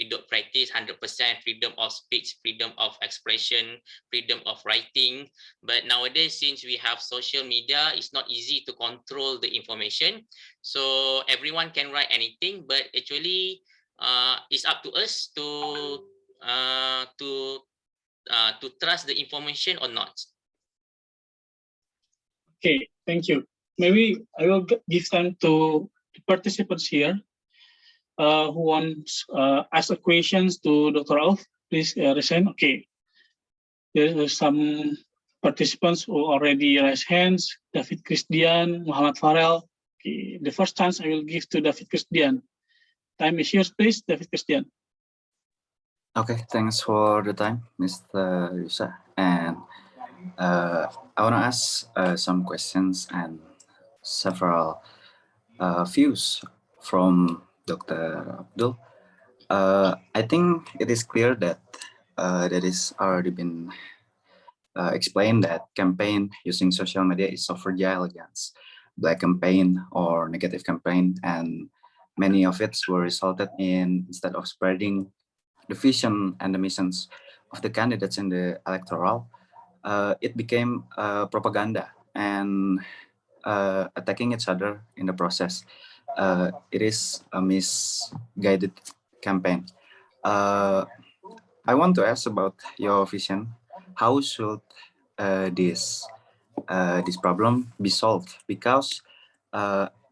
Speaker 3: don't practice 100% freedom of speech, freedom of expression, freedom of writing. But nowadays, since we have social media, it's not easy to control the information. So everyone can write anything, but actually it's up to us to trust the information or not.
Speaker 1: Okay, thank you. Maybe I will give time to the participants here who wants ask a questions to Dr. Auf. Please raise hand. Okay, there are some participants who already raise hands. David Christian, Muhammad Farel. Okay, the first chance I will give to David Christian. Time is yours, please, David Christian.
Speaker 7: Okay, thanks for the time, Mr. Yusa. And I want to ask some questions and several views from Dr. Abdul. I think it is clear that that is already been explained that campaign using social media is so fragile against black campaign or negative campaign, and many of it were resulted in, instead of spreading the vision and the missions of the candidates in the electoral, it became propaganda and attacking each other in the process. It is a misguided campaign. I want to ask about your vision. How should this problem be solved? Because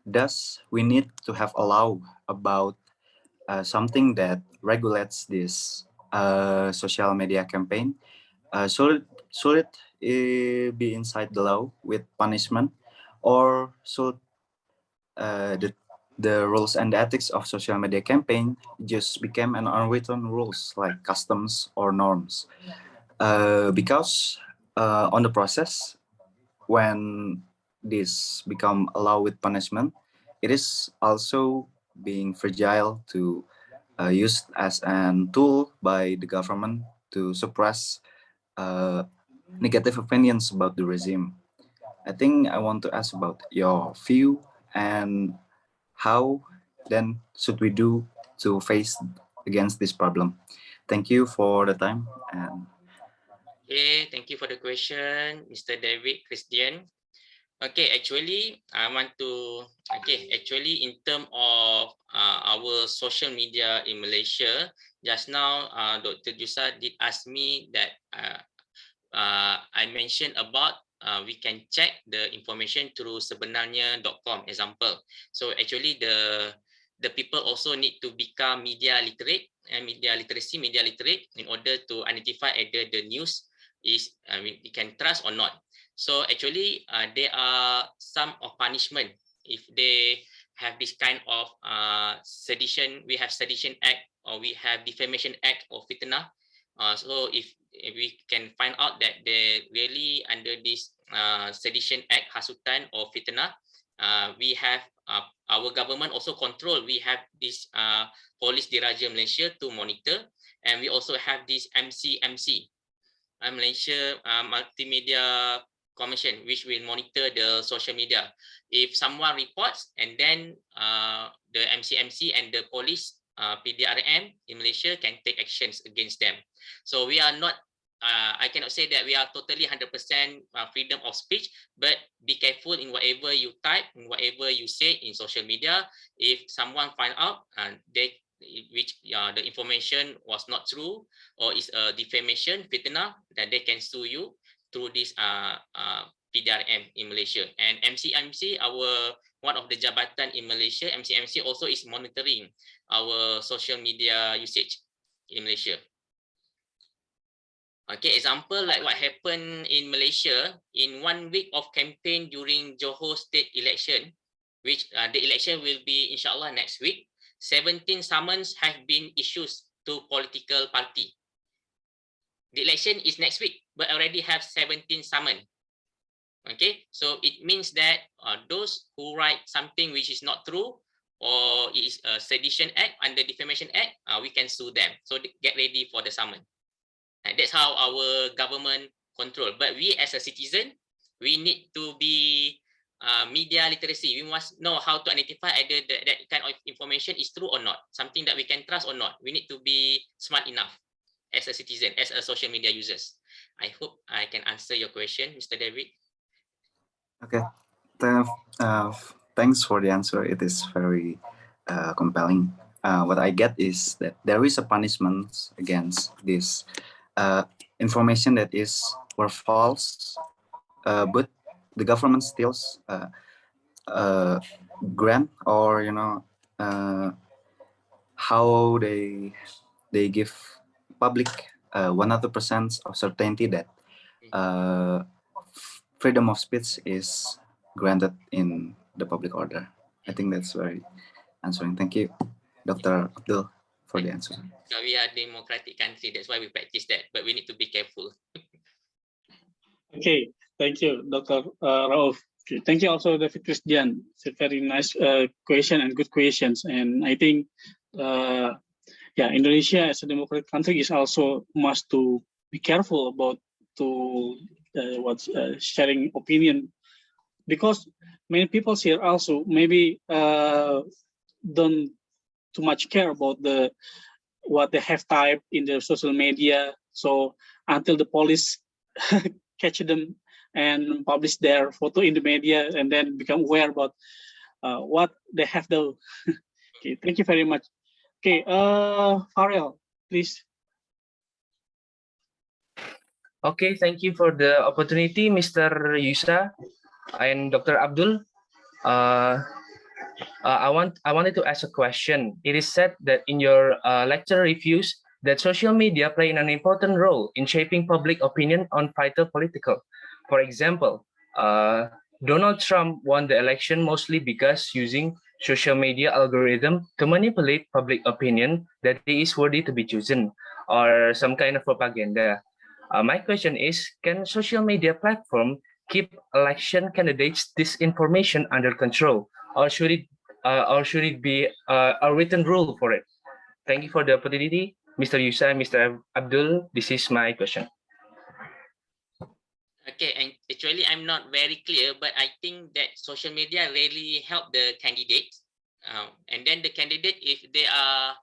Speaker 7: thus we need to have a law about something that regulates this social media campaign. Should it be inside the law with punishment, or should the rules and ethics of social media campaign just became an unwritten rules like customs or norms? Because on the process, when this become a law with punishment, it is also being fragile to used as a tool by the government to suppress negative opinions about the regime. I think I want to ask about your view and how then should we do to face against this problem. Thank you for the time. And
Speaker 3: okay, thank you for the question, Mr. David Christian. Okay, actually, I want to, actually in terms of our social media in Malaysia, just now Dr. Yusa did ask me that I mentioned about we can check the information through sebenarnya.com example. So actually the people also need to become media literate and media literate in order to identify either the news is we can trust or not. So actually there are some of punishment if they have this kind of sedition. We have Sedition Act or we have Defamation Act or fitnah. So if we can find out that they really under this Sedition Act, hasutan or fitnah, we have our government also control. We have this Police Diraja Malaysia to monitor, and we also have this MCMC, Malaysia Multimedia Commission, which will monitor the social media. If someone reports, and then the MCMC and the police PDRM in Malaysia can take actions against them. So we are not, I cannot say that we are totally 100% freedom of speech, but be careful in whatever you type, in whatever you say in social media. If someone find out the information was not true or is a defamation, fitnah, then they can sue you through this PDRM in Malaysia. And MCMC, one of the jabatan in Malaysia, MCMC also is monitoring our social media usage in Malaysia. Okay, example like what happened in Malaysia in 1 week of campaign during Johor state election, which the election will be inshallah next week. 17 summons have been issued to political party. The election is next week, but already have 17 summons. Okay, so it means that those who write something which is not true or is a sedition act under defamation act, we can sue them. So get ready for the summon. And that's how our government control. But we as a citizen, we need to be media literacy. We must know how to identify either that kind of information is true or not, something that we can trust or not. We need to be smart enough as a citizen, as a social media users. I hope I can answer your question, Mr. David.
Speaker 7: Okay, thanks for the answer. It is very compelling. What I get is that there is a punishment against this information that were false, but the government still grant, or how they give public 100% of certainty that freedom of speech is granted in the public order. I think that's very answering. Thank you, Dr. Abdul, for the answer.
Speaker 3: We are a democratic country, that's why we practice that, but we need to be careful.
Speaker 1: Okay, thank you, Dr. Rauf. Okay, thank you also, David Christian. It's a very nice question and good questions. And I think, Indonesia as a democratic country is also must to be careful about sharing opinion, because many people here also maybe don't too much care about what they have typed in their social media. So until the police catch them and publish their photo in the media, and then become aware about what they have done. Okay, thank you very much. Okay, Farrell, please.
Speaker 8: Okay, thank you for the opportunity, Mr. Yusa and Dr. Abdul. I wanted to ask a question. It is said that in your lecture reviews that social media play an important role in shaping public opinion on vital political. For example, Donald Trump won the election mostly because using social media algorithm to manipulate public opinion that he is worthy to be chosen, or some kind of propaganda. My question is, can social media platform keep election candidates' disinformation under control, or should it be a written rule for it? Thank you for the opportunity, Mr. Yusa, Mr. Abdul. This is my question.
Speaker 3: Okay, and actually I'm not very clear, but I think that social media really help the candidates, and then the candidate, if they are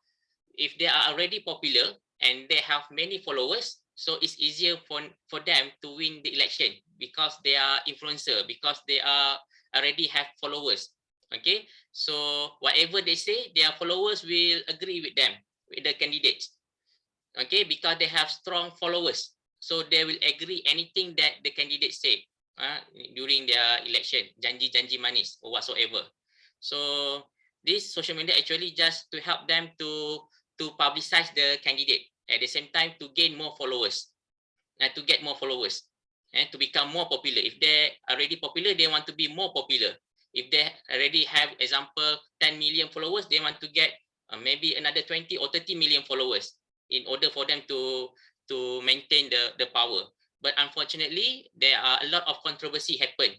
Speaker 3: already popular and they have many followers, so it's easier for them to win the election because they are influencer, because they already have followers. Okay, so whatever they say, their followers will agree with them, with the candidates. Okay, because they have strong followers, so they will agree anything that the candidates say during their election, janji manis or whatsoever. So this social media actually just to help them to publicize the candidate, at the same time to gain more followers, to get more followers, and to become more popular. If they're already popular, they want to be more popular. If they already have, example, 10 million followers, they want to get maybe another 20 or 30 million followers in order for them to maintain the power. But unfortunately, there are a lot of controversy happen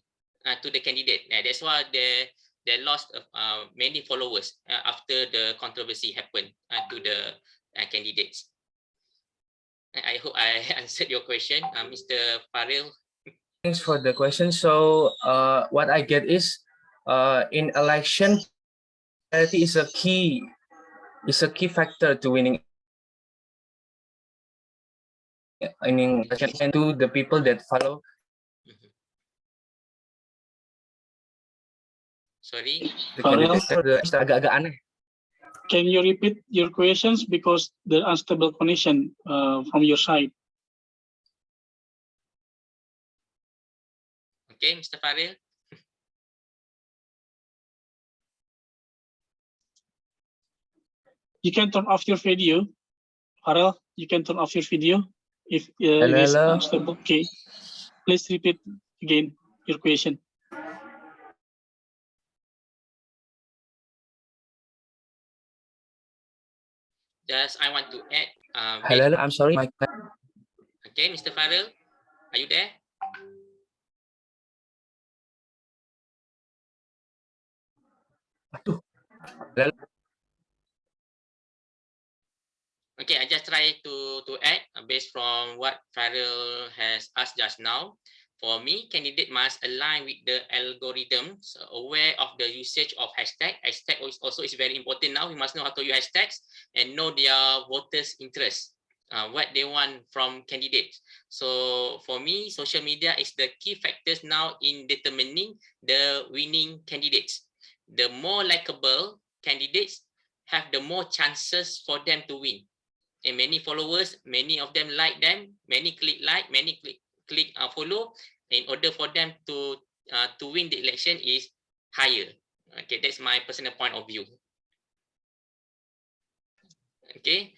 Speaker 3: to the candidate. That's why the they lost many followers after the controversy happened to the candidates. I hope I answered your question, Mr. Faril.
Speaker 8: Thanks for the question. So what I get is in election, popularity is a key factor to winning election, and to the people that follow.
Speaker 3: Sorry.
Speaker 8: Agak-agak aneh.
Speaker 1: Can you repeat your questions because the unstable connection from your side?
Speaker 3: Okay, Mr. Faril.
Speaker 1: You can turn off your video. Farel, you can turn off your video if it is unstable. Okay. Please repeat again your question.
Speaker 3: Just I want to add.
Speaker 8: Hello, I'm sorry.
Speaker 3: Okay, Mr. Faril, are you there? Okay, I just try to add based from what Faril has asked just now. For me, candidate must align with the algorithms, aware of the usage of hashtag. Hashtag also is very important now. We must know how to use hashtags and know their voters' interest, what they want from candidates. So for me, social media is the key factors now in determining the winning candidates. The more likable candidates have the more chances for them to win. And many followers, many of them like them, many click like, many click follow. In order for them to win the election is higher. Okay, that's my personal point of view. Okay.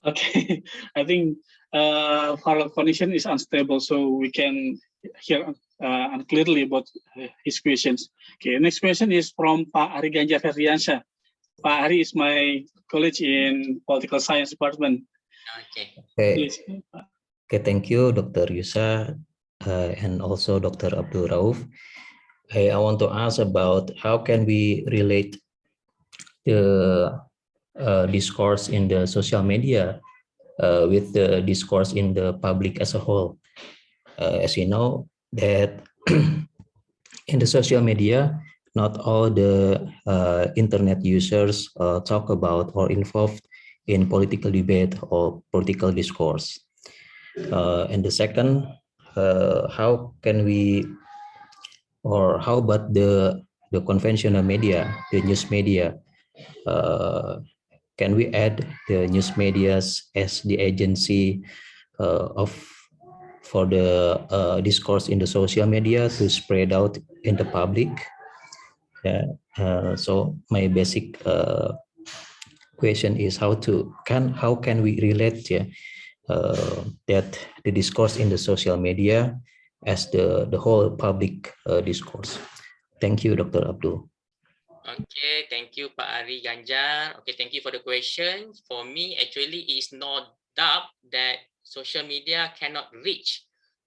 Speaker 1: Okay, I think our connection is unstable, so we can hear unclearly about his questions. Okay, next question is from Pak Ari Ganjar Ferdiansyah. Pak Ari is my colleague in Political Science Department.
Speaker 3: Okay.
Speaker 1: Please.
Speaker 9: Okay, thank you, Dr. Yusa, and also Dr. Abdul Rauf. I want to ask about how can we relate the discourse in the social media with the discourse in the public as a whole. As you know, that in the social media, not all the internet users talk about or involved in political debate or political discourse. And the second, how can we, or how about the conventional media, the news media? Can we add the news medias as the agency for the discourse in the social media to spread out in the public? So my basic question is how can we relate that the discourse in the social media as the whole public discourse. Thank you, Dr. Abdul.
Speaker 3: Okay, thank you, Pak Ari Ganjar. Okay, thank you for the question. For me, actually, it's no doubt that social media cannot reach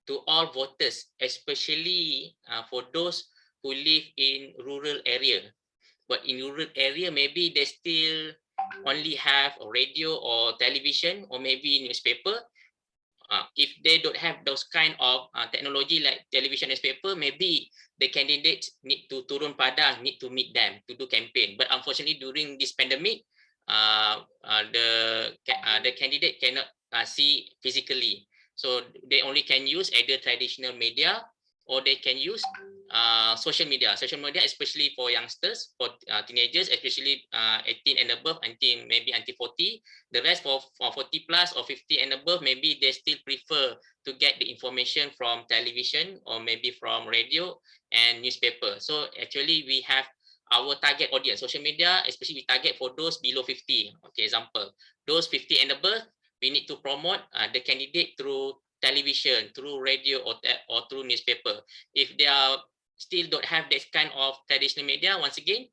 Speaker 3: to all voters, especially for those who live in rural area. But in rural area, maybe they still only have a radio or television or maybe newspaper. If they don't have those kind of technology like television, newspaper, maybe the candidates need to turun padang, need to meet them to do campaign. But unfortunately, during this pandemic, the candidate cannot see physically. So they only can use either traditional media or they can use social media. Social media, especially for youngsters, for teenagers, especially 18 and above, until 40. The rest for 40 plus or 50 and above, maybe they still prefer to get the information from television or maybe from radio and newspaper. So actually, we have our target audience. Social media, especially we target for those below 50. Okay, example, those 50 and above, we need to promote the candidate through television, through radio, or through newspaper. If they are still don't have this kind of traditional media, once again,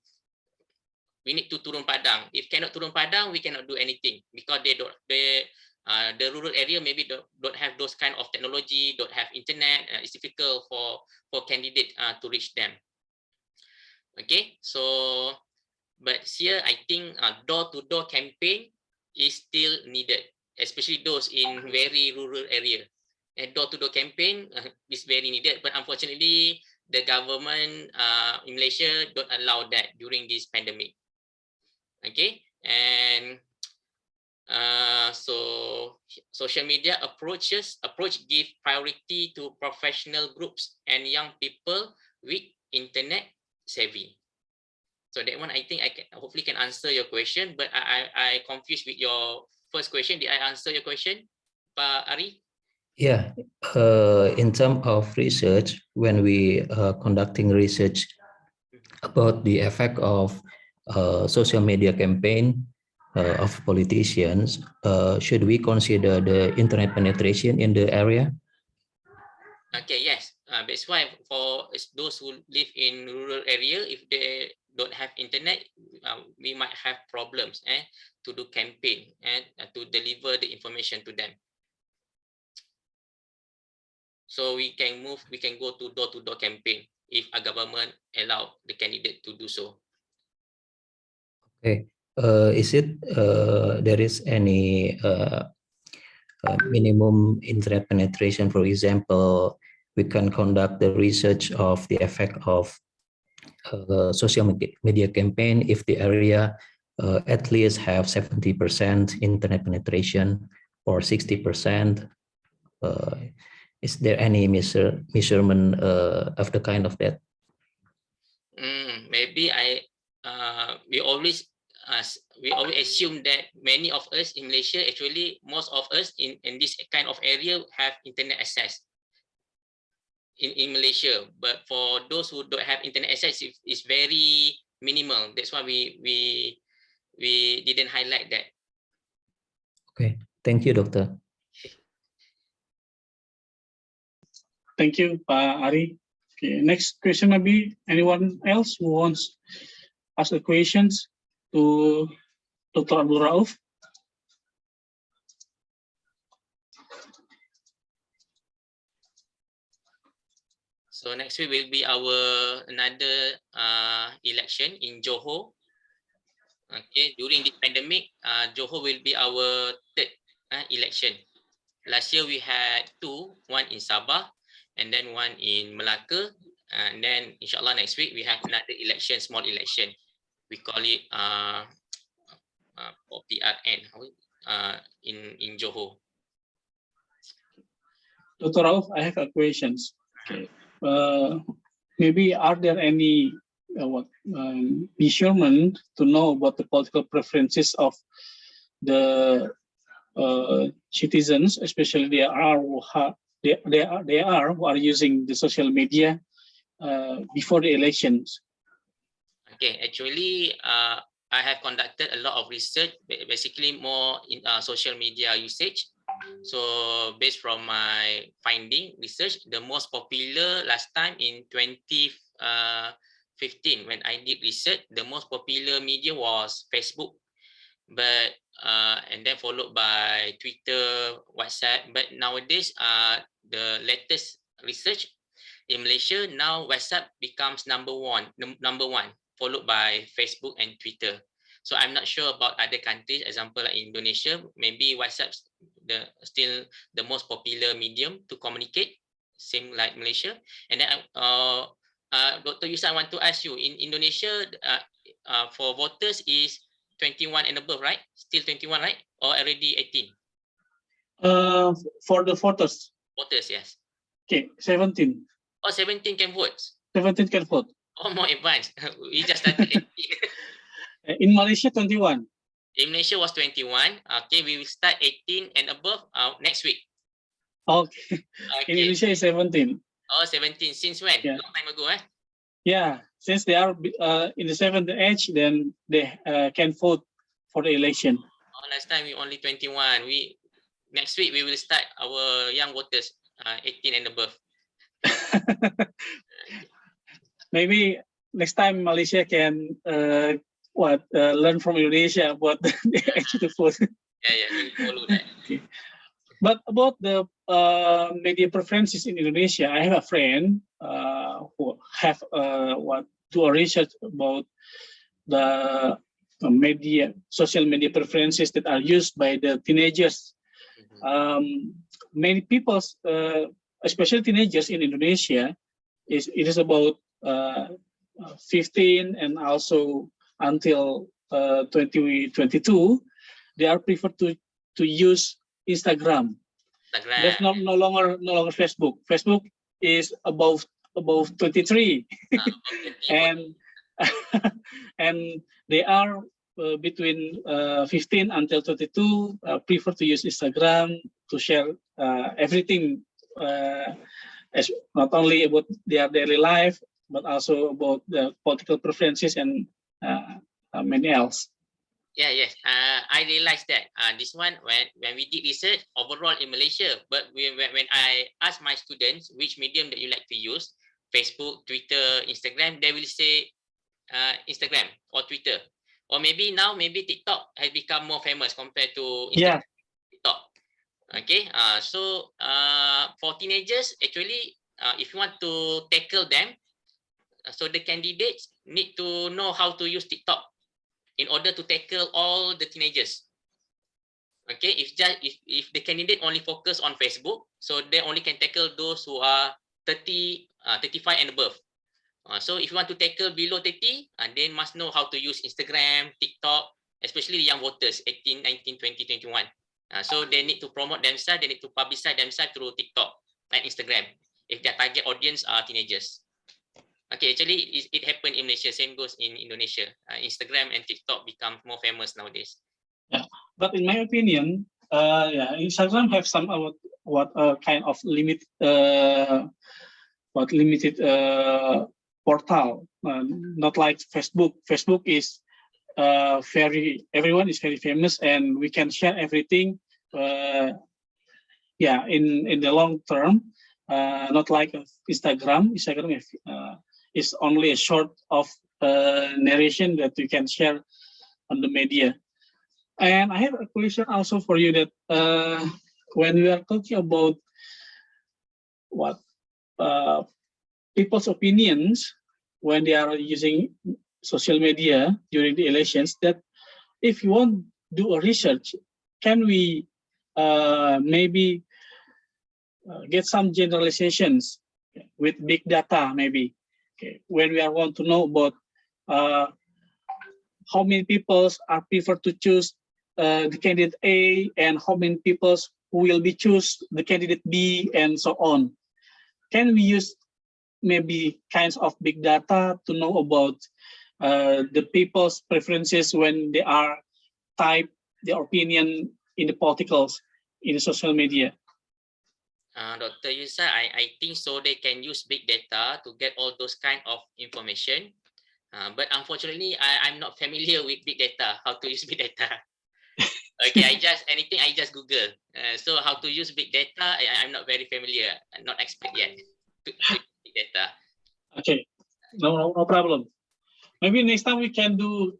Speaker 3: we need to turun padang. If cannot turun padang, we cannot do anything because the rural area maybe don't have those kind of technology, don't have internet. It's difficult for candidate to reach them. Okay, so but here I think door-to-door campaign is still needed, especially those in very rural area. And door-to-door campaign is very needed, but unfortunately, the government in Malaysia don't allow that during this pandemic. Okay, and so social media approach give priority to professional groups and young people with internet savvy. So that one I think I can hopefully can answer your question, but I confused with your first question. Did I answer your question, Pak Ari?
Speaker 9: Yeah, in terms of research, when we are conducting research about the effect of social media campaign of politicians, should we consider the internet penetration in the area?
Speaker 3: Okay, yes. That's why for those who live in rural area, if they don't have internet, we might have problems to do campaign and to deliver the information to them. So we can go to door-to-door campaign if a government allow the candidate to do so.
Speaker 9: Okay, is it there is any minimum internet penetration? For example, we can conduct the research of the effect of social media campaign if the area at least have 70% internet penetration or 60%. Is there any measurement of the kind of that?
Speaker 3: Maybe we always assume that many of us in Malaysia, actually most of us in this kind of area have internet access in Malaysia, but for those who don't have internet access, it's very minimal. That's why we didn't highlight that.
Speaker 9: Okay, thank you, Doctor.
Speaker 1: Thank you, Pak Ari. Okay, next question maybe anyone else who wants ask the questions to Dr. Abdul Rauf?
Speaker 3: So next week will be our another election in Johor. Okay, during the pandemic, Johor will be our third election. Last year we had two, one in Sabah and then one in Melaka. And then inshallah next week we have another election, small election. We call it PRN in Johor.
Speaker 1: Dr. Rauf, I have a questions. Okay. Maybe are there any measurement to know about the political preferences of the citizens, especially they are who are using the social media before the elections?
Speaker 3: Okay, actually, I have conducted a lot of research, basically more in social media usage. So based from my finding research, the most popular last time in 2015 when I did research, the most popular media was Facebook, but and then followed by Twitter, WhatsApp. But nowadays, the latest research in Malaysia, now WhatsApp becomes number one, followed by Facebook and Twitter. So I'm not sure about other countries, example like Indonesia, maybe WhatsApp's still the most popular medium to communicate, same like Malaysia. And then Dr. Yusa, I want to ask you, in Indonesia, for voters is 21 and above, right? Still 21, right? Or already 18?
Speaker 1: For the voters.
Speaker 3: Voters, yes.
Speaker 1: Okay, 17.
Speaker 3: Oh, 17 can vote.
Speaker 1: 17 can vote.
Speaker 3: Oh, more advanced. We just started 18.
Speaker 1: In Malaysia, 21.
Speaker 3: In Malaysia was 21. Okay, we will start 18 and above next week.
Speaker 1: Okay. In Indonesia is 17.
Speaker 3: Oh, 17. Since when?
Speaker 1: Yeah.
Speaker 3: Long time ago, eh?
Speaker 1: Yeah, since they are in the 7th age, then they can vote for the election.
Speaker 3: Oh, last time we only 21. Next week we will start our young voters, 18 and above.
Speaker 1: Maybe next time Malaysia can learn from Indonesia about the age to vote.
Speaker 3: Yeah, we'll follow that.
Speaker 1: Okay. But about the media preferences in Indonesia, I have a friend who have do a research about the social media preferences that are used by the teenagers. Many people, especially teenagers in Indonesia, it is about 15 and also until 2022, they are prefer to use Instagram. There's no longer Facebook. Facebook is above 23, and and they are between 15 until 22 prefer to use Instagram to share everything, as not only about their daily life, but also about the political preferences and many else.
Speaker 3: Yeah, yes. I realized that this one when we did research overall in Malaysia, but when I asked my students which medium that you like to use, Facebook, Twitter, Instagram, they will say Instagram or Twitter, or maybe TikTok has become more famous compared to Instagram. TikTok. Okay. So for teenagers, actually, if you want to tackle them, so the candidates need to know how to use TikTok in order to tackle all the teenagers. Okay, if the candidate only focus on Facebook, so they only can tackle those who are 30, 35 and above. So if you want to tackle below 30, they must know how to use Instagram, TikTok, especially the young voters, 18, 19, 20, 21. So they need to promote themselves, they need to publicize themselves through TikTok and Instagram if their target audience are teenagers. Okay, actually, it happened in Malaysia. Same goes in Indonesia. Instagram and TikTok become more famous nowadays.
Speaker 1: Yeah, but in my opinion, Instagram have some kind of limited portal, not like Facebook. Facebook is everyone is very famous, and we can share everything. In the long term, not like Instagram. Instagram is only a short of narration that you can share on the media. And I have a question also for you that when we are talking about people's opinions when they are using social media during the elections, that if you want to do a research, can we maybe get some generalizations with big data maybe? Okay. When we want to know about how many people are prefer to choose the candidate A, and how many people will be choose the candidate B, and so on. Can we use maybe kinds of big data to know about the people's preferences when they are type their opinion in the politicals in the social media?
Speaker 3: Dr. Yusa, I think so. They can use big data to get all those kind of information. But unfortunately, I'm not familiar with big data, how to use big data. Okay, I just Google. So how to use big data, I'm not very familiar. I'm not expert yet to use big data.
Speaker 1: Okay, no problem. Maybe next time we can do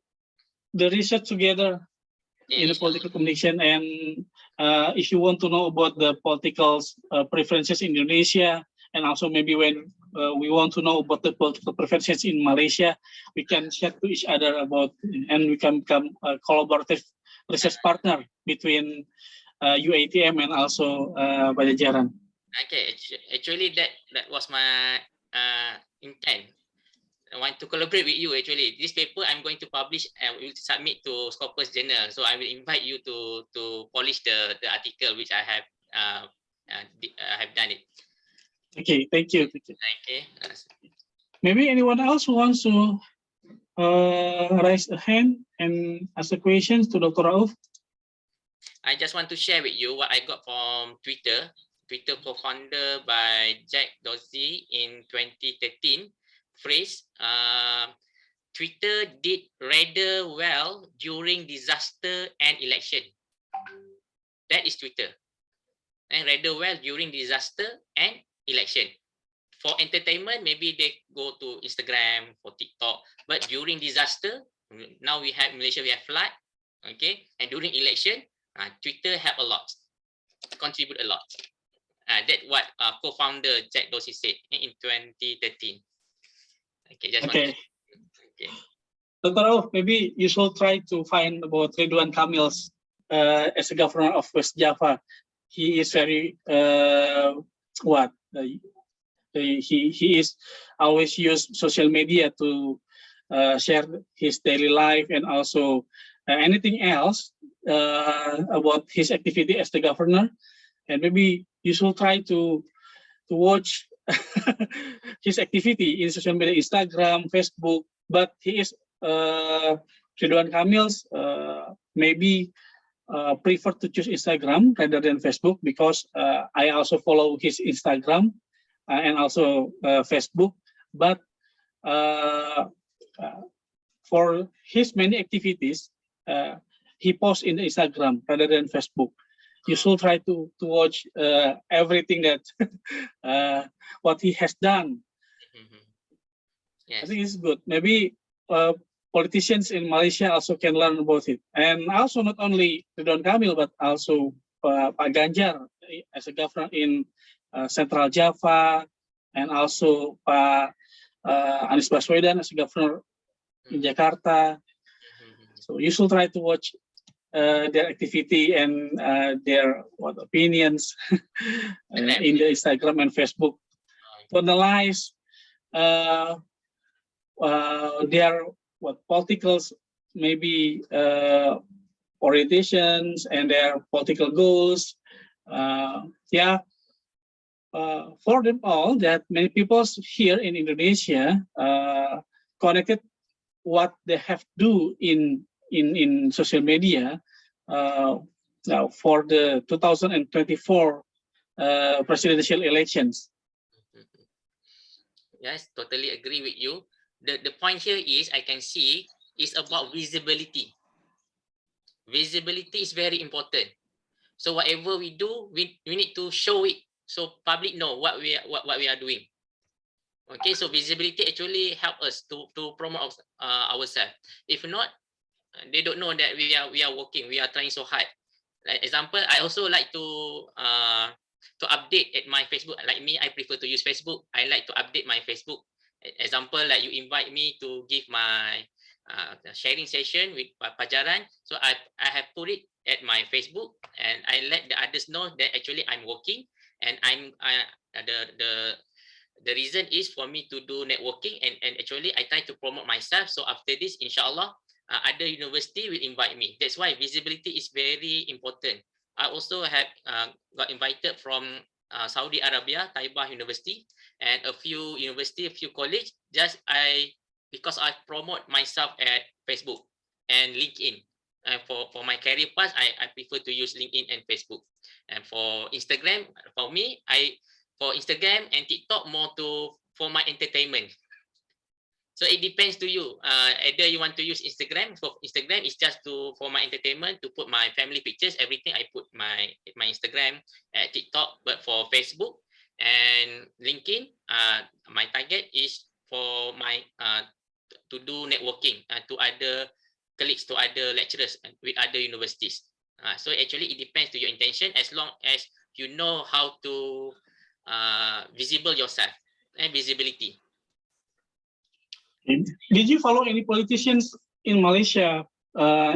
Speaker 1: the research together in the political communication. And if you want to know about the political preferences in Indonesia, and also maybe when we want to know about the political preferences in Malaysia, we can share to each other about, and we can become a collaborative research partner between UATM and also Pajajaran.
Speaker 3: Okay, actually that was my intent. I want to collaborate with you. Actually, this paper I'm going to publish and will submit to Scopus Journal. So I will invite you to polish the article which I have done it.
Speaker 1: Okay, thank you.
Speaker 3: Okay.
Speaker 1: Maybe anyone else who wants to raise a hand and ask a question to Dr. Rauf?
Speaker 3: I just want to share with you what I got from Twitter. Twitter co-founder by Jack Dorsey in 2013. Phrase, Twitter did rather well during disaster and election. That is Twitter. And rather well during disaster and election. For entertainment, maybe they go to Instagram or TikTok. But during disaster, now Malaysia, we have flood. Okay. And during election, Twitter help a lot, contribute a lot. That's what co-founder Jack Dorsey said in 2013. Okay, Okay.
Speaker 1: Dr. Rauf, maybe you should try to find about Ridwan Kamil's as a governor of West Java. He is very he is always use social media to share his daily life and also anything else about his activity as the governor. And maybe you should try to watch his activity in social media, Instagram, Facebook. But he is Ridwan Kamil's maybe prefer to choose Instagram rather than Facebook, because I also follow his Instagram and also Facebook. But for his many activities, he posts in Instagram rather than Facebook. You should try to watch everything that what he has done.
Speaker 3: Yes.
Speaker 1: I think it's good. Maybe politicians in Malaysia also can learn about it. And also not only Ridwan Kamil, but also Pak Ganjar as a governor in Central Java, and also Pak Anies Baswedan as a governor in Jakarta. So you should try to watch their activity and their opinions in the Instagram and Facebook to analyze their politicals, maybe orientations and their political goals. For them all, that many people here in Indonesia connected what they have to do in social media for the 2024 presidential elections.
Speaker 3: Yes, totally agree with you. The point here is, I can see, is about visibility. Visibility is very important. So whatever we do, we need to show it so public know what we are doing. Okay, so visibility actually help us to promote ourselves. If not, they don't know that we are working, we are trying so hard. Like example, I also like to update at my Facebook. Like me, I prefer to use Facebook. I like to update my Facebook. Example, like you invite me to give my sharing session with Pajaran. So I have put it at my Facebook, and I let the others know that actually I'm working, and I'm the reason is for me to do networking, and actually I try to promote myself. So after this, inshallah, other university will invite me. That's why visibility is very important. I also have got invited from Saudi Arabia, Taibah University, and a few university, a few college. Because I promote myself at Facebook and LinkedIn. And for my career path, I prefer to use LinkedIn and Facebook. And for Instagram, for me, for Instagram and TikTok more for my entertainment. So it depends to you. Either you want to use Instagram. For Instagram, it's just for my entertainment, to put my family pictures, everything I put my Instagram, TikTok. But for Facebook and LinkedIn, my target is for my to do networking to other colleagues, to other lecturers with other universities. So actually, it depends to your intention, as long as you know how to visible yourself and visibility.
Speaker 1: Did you follow any politicians in Malaysia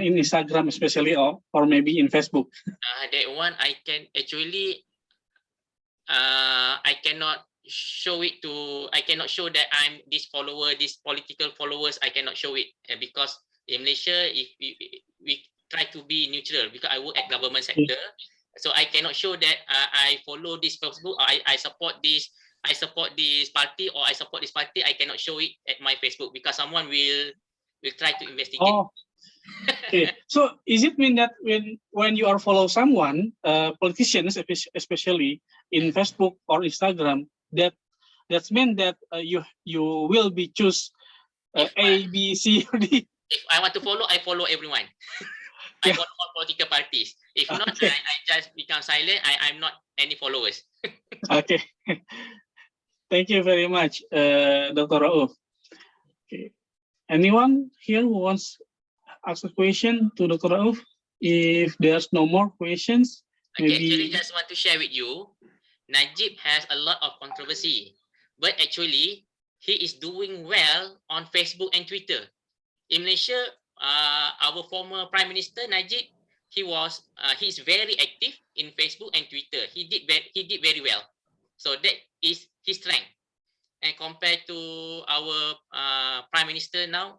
Speaker 1: in Instagram especially, or maybe in Facebook?
Speaker 3: That one I can actually I cannot show it to. I cannot show that I'm this follower, this political followers. I cannot show it because in Malaysia, if we try to be neutral, because I work at government sector, so I cannot show that I follow this Facebook, or I support this. I support this party, or I support this party. I cannot show it at my Facebook because someone will try to investigate.
Speaker 1: Oh, okay. So is it mean that when you are follow someone, politicians especially in Facebook or Instagram, that's mean that you will be choose A, B, C, or D?
Speaker 3: If I want to follow, I follow everyone. I follow all political parties. If not,
Speaker 1: Okay.
Speaker 3: I just become silent. I'm not any followers.
Speaker 1: Okay. Thank you very much, Dr. Rauf. Okay. Anyone here who wants to ask a question to Dr. Rauf? If there's no more questions,
Speaker 3: Okay,
Speaker 1: maybe...
Speaker 3: actually, just want to share with you, Najib has a lot of controversy, but actually, he is doing well on Facebook and Twitter. in Malaysia, our former Prime Minister Najib, he's very active in Facebook and Twitter. He did very well. So that is his strength. And compared to our Prime Minister now,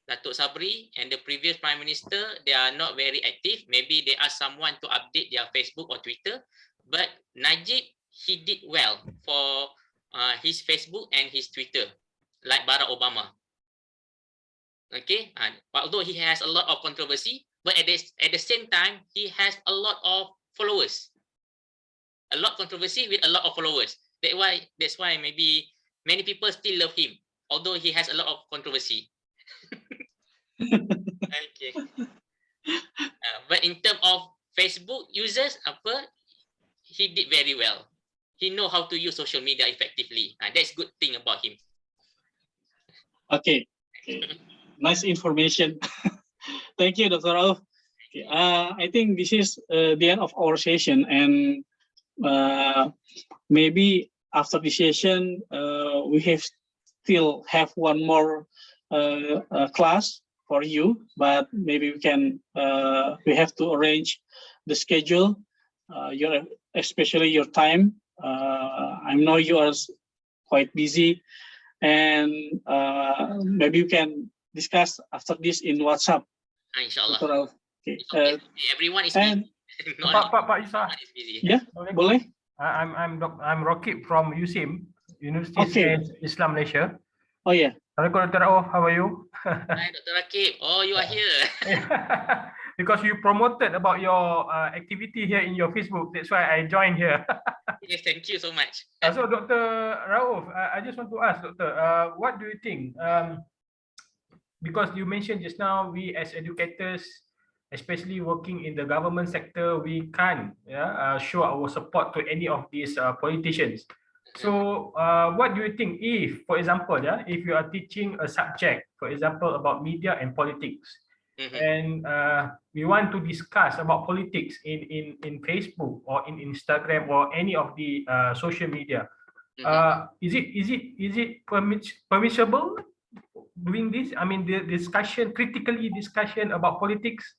Speaker 3: Datuk Sabri and the previous Prime Minister, they are not very active. Maybe they ask someone to update their Facebook or Twitter. But Najib, he did well for his Facebook and his Twitter, like Barack Obama. Okay, and although he has a lot of controversy, but at the same time, he has a lot of followers. A lot of controversy with a lot of followers. That's why maybe many people still love him, although he has a lot of controversy. Okay. But in terms of Facebook users, he did very well. He know how to use social media effectively. That's good thing about him.
Speaker 1: Okay. Nice information. Thank you, Dr. Rauf. Okay. I think this is the end of our session, and maybe after the session, we still have one more class for you, but maybe we have to arrange the schedule, especially your time. I know you are quite busy, and maybe we can discuss after this in WhatsApp.
Speaker 3: Inshallah.
Speaker 1: Okay.
Speaker 3: Everyone is busy.
Speaker 10: Pak Yusa.
Speaker 1: Yeah, boleh.
Speaker 10: I'm Rakib from USIM, University of Islam Malaysia.
Speaker 1: Oh yeah.
Speaker 10: Assalamualaikum Dr. Rauf, how are you?
Speaker 3: Hi, Dr. Rakib. Oh, you are here.
Speaker 10: Because you promoted about your activity here in your Facebook, that's why I joined here.
Speaker 3: Yes, thank you so much.
Speaker 10: So Dr. Rauf, I just want to ask, Doctor, what do you think? Because you mentioned just now, we as educators, especially working in the government sector, we can't show our support to any of these politicians. So what do you think if, for example, if you are teaching a subject, for example, about media and politics, and we want to discuss about politics in Facebook or in Instagram or any of the social media, is it permissible doing this? I mean, the critically discussion about politics.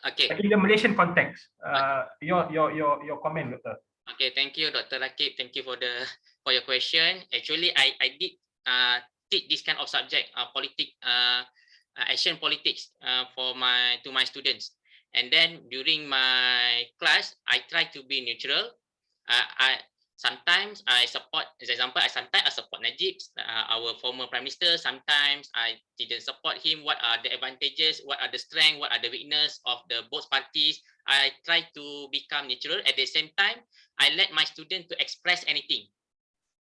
Speaker 3: Okay.
Speaker 10: In the Malaysian context, your comment, Doctor.
Speaker 3: Okay, thank you, Dr. Rakib. Thank you for your question. Actually, I did teach this kind of subject, action politics, to my students. And then during my class, I try to be neutral. Sometimes I support, as example, sometimes I support Najib, our former Prime Minister. Sometimes I didn't support him. What are the advantages? What are the strengths? What are the weaknesses of both parties? I try to become neutral. At the same time, I let my students to express anything.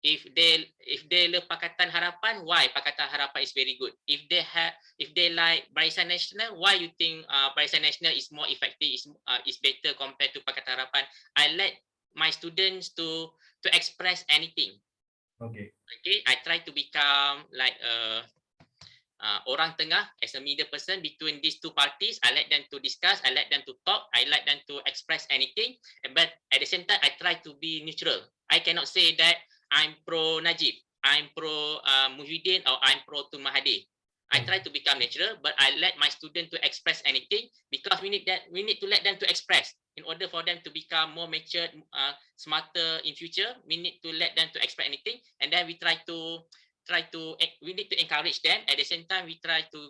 Speaker 3: If they love Pakatan Harapan, why Pakatan Harapan is very good? If they like Barisan Nasional, why you think Barisan Nasional is more effective, is better compared to Pakatan Harapan? I let my students to express anything. Okay. I try to become like orang tengah as a middle person between these two parties. I let them to discuss. I let them to talk. I let them to express anything. But at the same time, I try to be neutral. I cannot say that I'm pro Najib, I'm pro Muhyiddin, or I'm pro Tun Mahathir. I try to become natural, but I let my student to express anything, because we need to let them to express. In order for them to become more mature, smarter in future, we need to let them to express anything, and then we need to encourage them. At the same time, we try to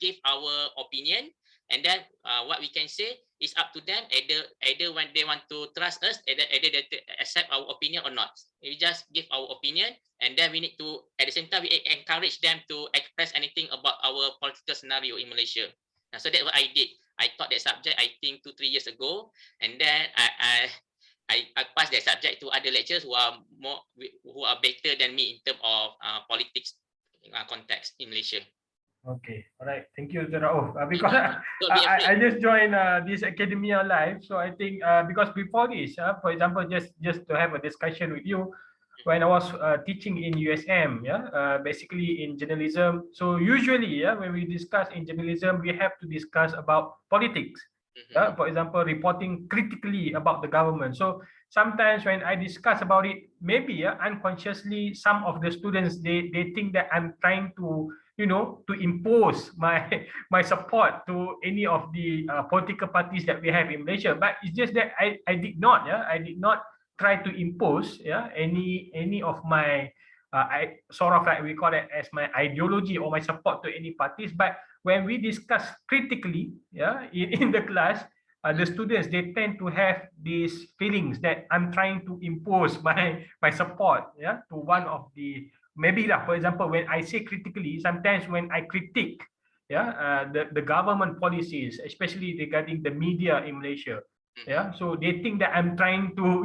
Speaker 3: give our opinion, and then what we can say is up to them, either when they want to trust us, either they accept our opinion or not. We just give our opinion, and then we need to, at the same time, we encourage them to express anything about our political scenario in Malaysia. So that's what I did. I taught that subject, I think 2-3 years ago, and then I passed that subject to other lecturers who are better than me in terms of politics context in Malaysia.
Speaker 10: Okay, all right. Thank you, Dr. Rauf. Because I just joined this academia live, so I think because before this, for example, just to have a discussion with you, when I was teaching in USM, basically in journalism. So usually, when we discuss in journalism, we have to discuss about politics. For example, reporting critically about the government. So sometimes when I discuss about it, maybe unconsciously, some of the students they think that I'm trying to to impose my support to any of the political parties that we have in Malaysia. But it's just that I did not try to impose any of my I sort of like we call it as my ideology or my support to any parties. But when we discuss critically in the class, the students, they tend to have these feelings that I'm trying to impose my support to one of the, maybe for example, when I say critically, sometimes when I critique the government policies, especially regarding the media in Malaysia, so they think that I'm trying to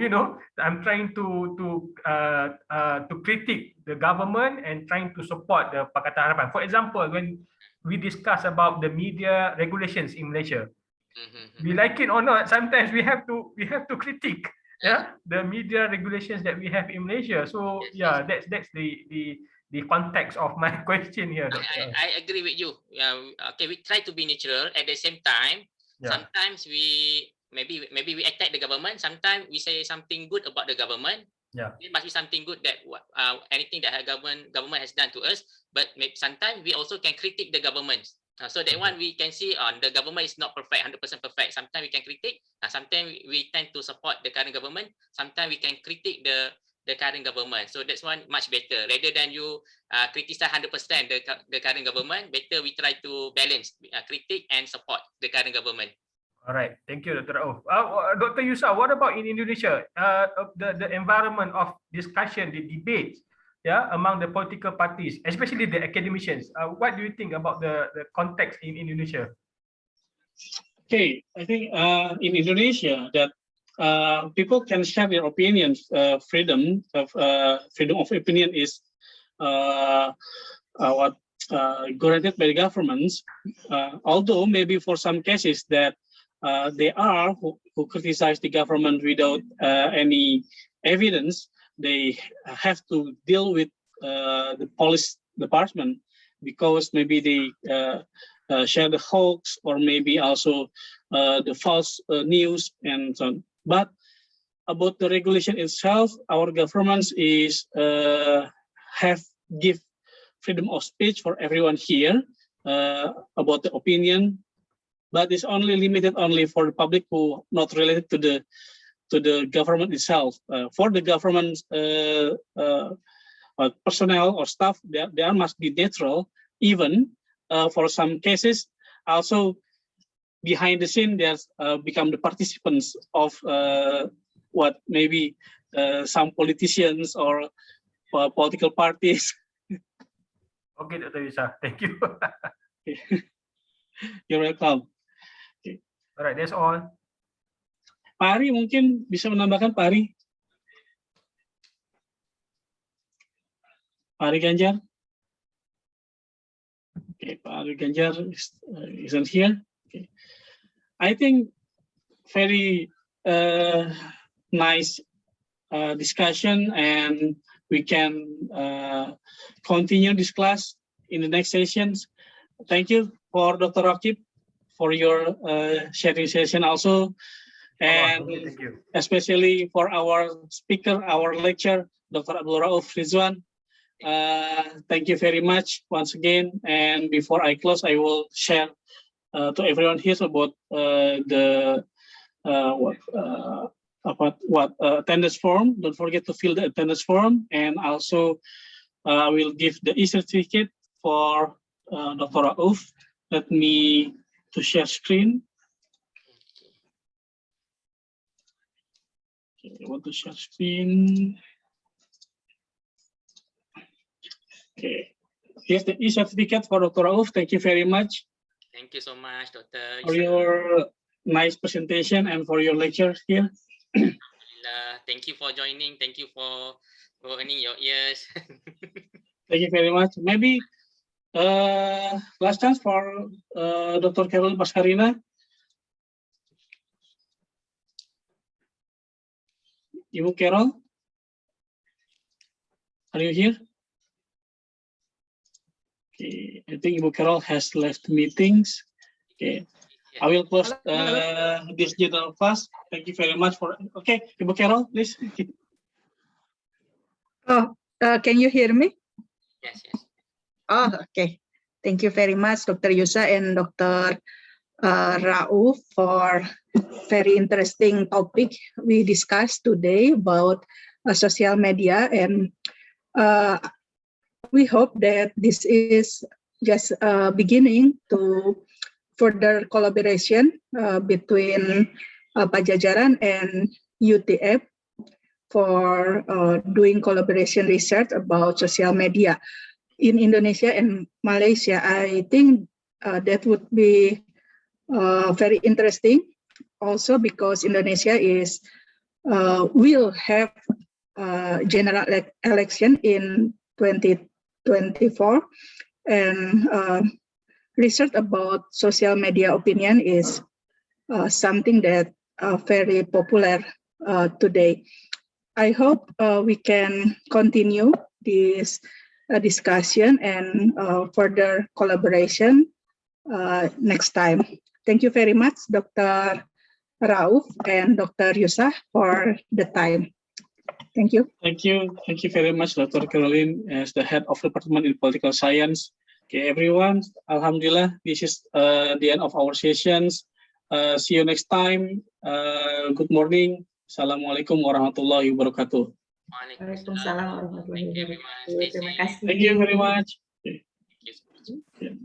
Speaker 10: critique the government and trying to support the Pakatan Harapan. For example, when we discuss about the media regulations in Malaysia, we like it or not, sometimes we have to critique the media regulations that we have in Malaysia. So that's the context of my question here, Doctor.
Speaker 3: I agree with you. Okay, we try to be natural. At the same time, sometimes we maybe we attack the government. Sometimes we say something good about the government. It must be something good that anything that government has done to us. But sometimes we also can critique the government. So that one we can see on the government is not perfect, 100% perfect. Sometimes we can critique. Sometimes we tend to support the current government. Sometimes we can critique the current government. So that's one much better. Rather than you criticize 100% the current government, better we try to balance critique and support the current government.
Speaker 10: All right, thank you, Dr. Rauf. Dr. Yusa, what about in Indonesia? The environment of discussion, the debates, among the political parties, especially the academicians. What do you think about the context in Indonesia?
Speaker 1: Okay, I think in Indonesia that people can share their opinions. Freedom of opinion is granted by the governments. Although maybe for some cases that they are who criticize the government without any evidence, they have to deal with the police department because maybe they share the hoax or maybe also the false news and so on. But about the regulation itself, our governments is give freedom of speech for everyone here about the opinion. But it's only limited for the public who not related to the government itself. For the government personnel or staff, they must be neutral. Even for some cases, also behind the scene, there's become the participants of what maybe some politicians or political parties.
Speaker 10: Okay, Dr. Yusa, thank you.
Speaker 1: You're welcome.
Speaker 10: Alright, that's all.
Speaker 1: Pak Ari mungkin bisa menambahkan, Pak Ari. Pak Ari Ganjar. Okay, Pak Ari Ganjar isn't here. Okay. I think very nice discussion, and we can continue this class in the next sessions. Thank you for Dr. Rakib for your sharing session also, and
Speaker 10: thank you.
Speaker 1: Especially for our speaker, our lecturer, Dr. Abdul Rauf Rizwan. Thank you very much once again. And before I close, I will share to everyone here about the attendance form. Don't forget to fill the attendance form, and also I will give the e-certificate for Dr. Rauf. Let me to share screen. Okay, I want to share screen. Okay, here's the e-certificate for Dr. Rauf. Thank you very much.
Speaker 3: Thank you so much, Dr.
Speaker 1: For your nice presentation and for your lecture here.
Speaker 3: Thank you for joining. Thank you for opening your ears.
Speaker 1: Thank you very much. Maybe last chance for Dr. Carol Pascarina. Ibu Carol, are you here? Okay, I think Ibu Carol has left meetings. Okay, I will close this general class. Thank you very much for. Okay, Ibu Carol, please.
Speaker 11: Oh, can you hear me?
Speaker 3: Yes.
Speaker 11: Oh, okay. Thank you very much, Dr. Yusa and Dr. Rauf, for very interesting topic we discussed today about social media, and we hope that this is just a beginning to further collaboration between Pajajaran and UTF for doing collaboration research about social media in Indonesia and Malaysia. I think that would be very interesting also because Indonesia will have general election in 2024, and research about social media opinion is something that very popular today. I hope we can continue this discussion and further collaboration next time. Thank you very much, Dr. Rauf and Dr. Yusa, for the time. Thank you.
Speaker 1: Thank you. Thank you very much, Dr. Caroline, as the head of Department in Political Science. Okay, everyone, Alhamdulillah, this is the end of our sessions. See you next time. Good morning. Assalamualaikum warahmatullahi wabarakatuh.
Speaker 12: Waalaikumsalam warahmatullahi wabarakatuh. Terima kasih.
Speaker 1: Thank you very much.
Speaker 3: Thank you so much.
Speaker 1: Yeah.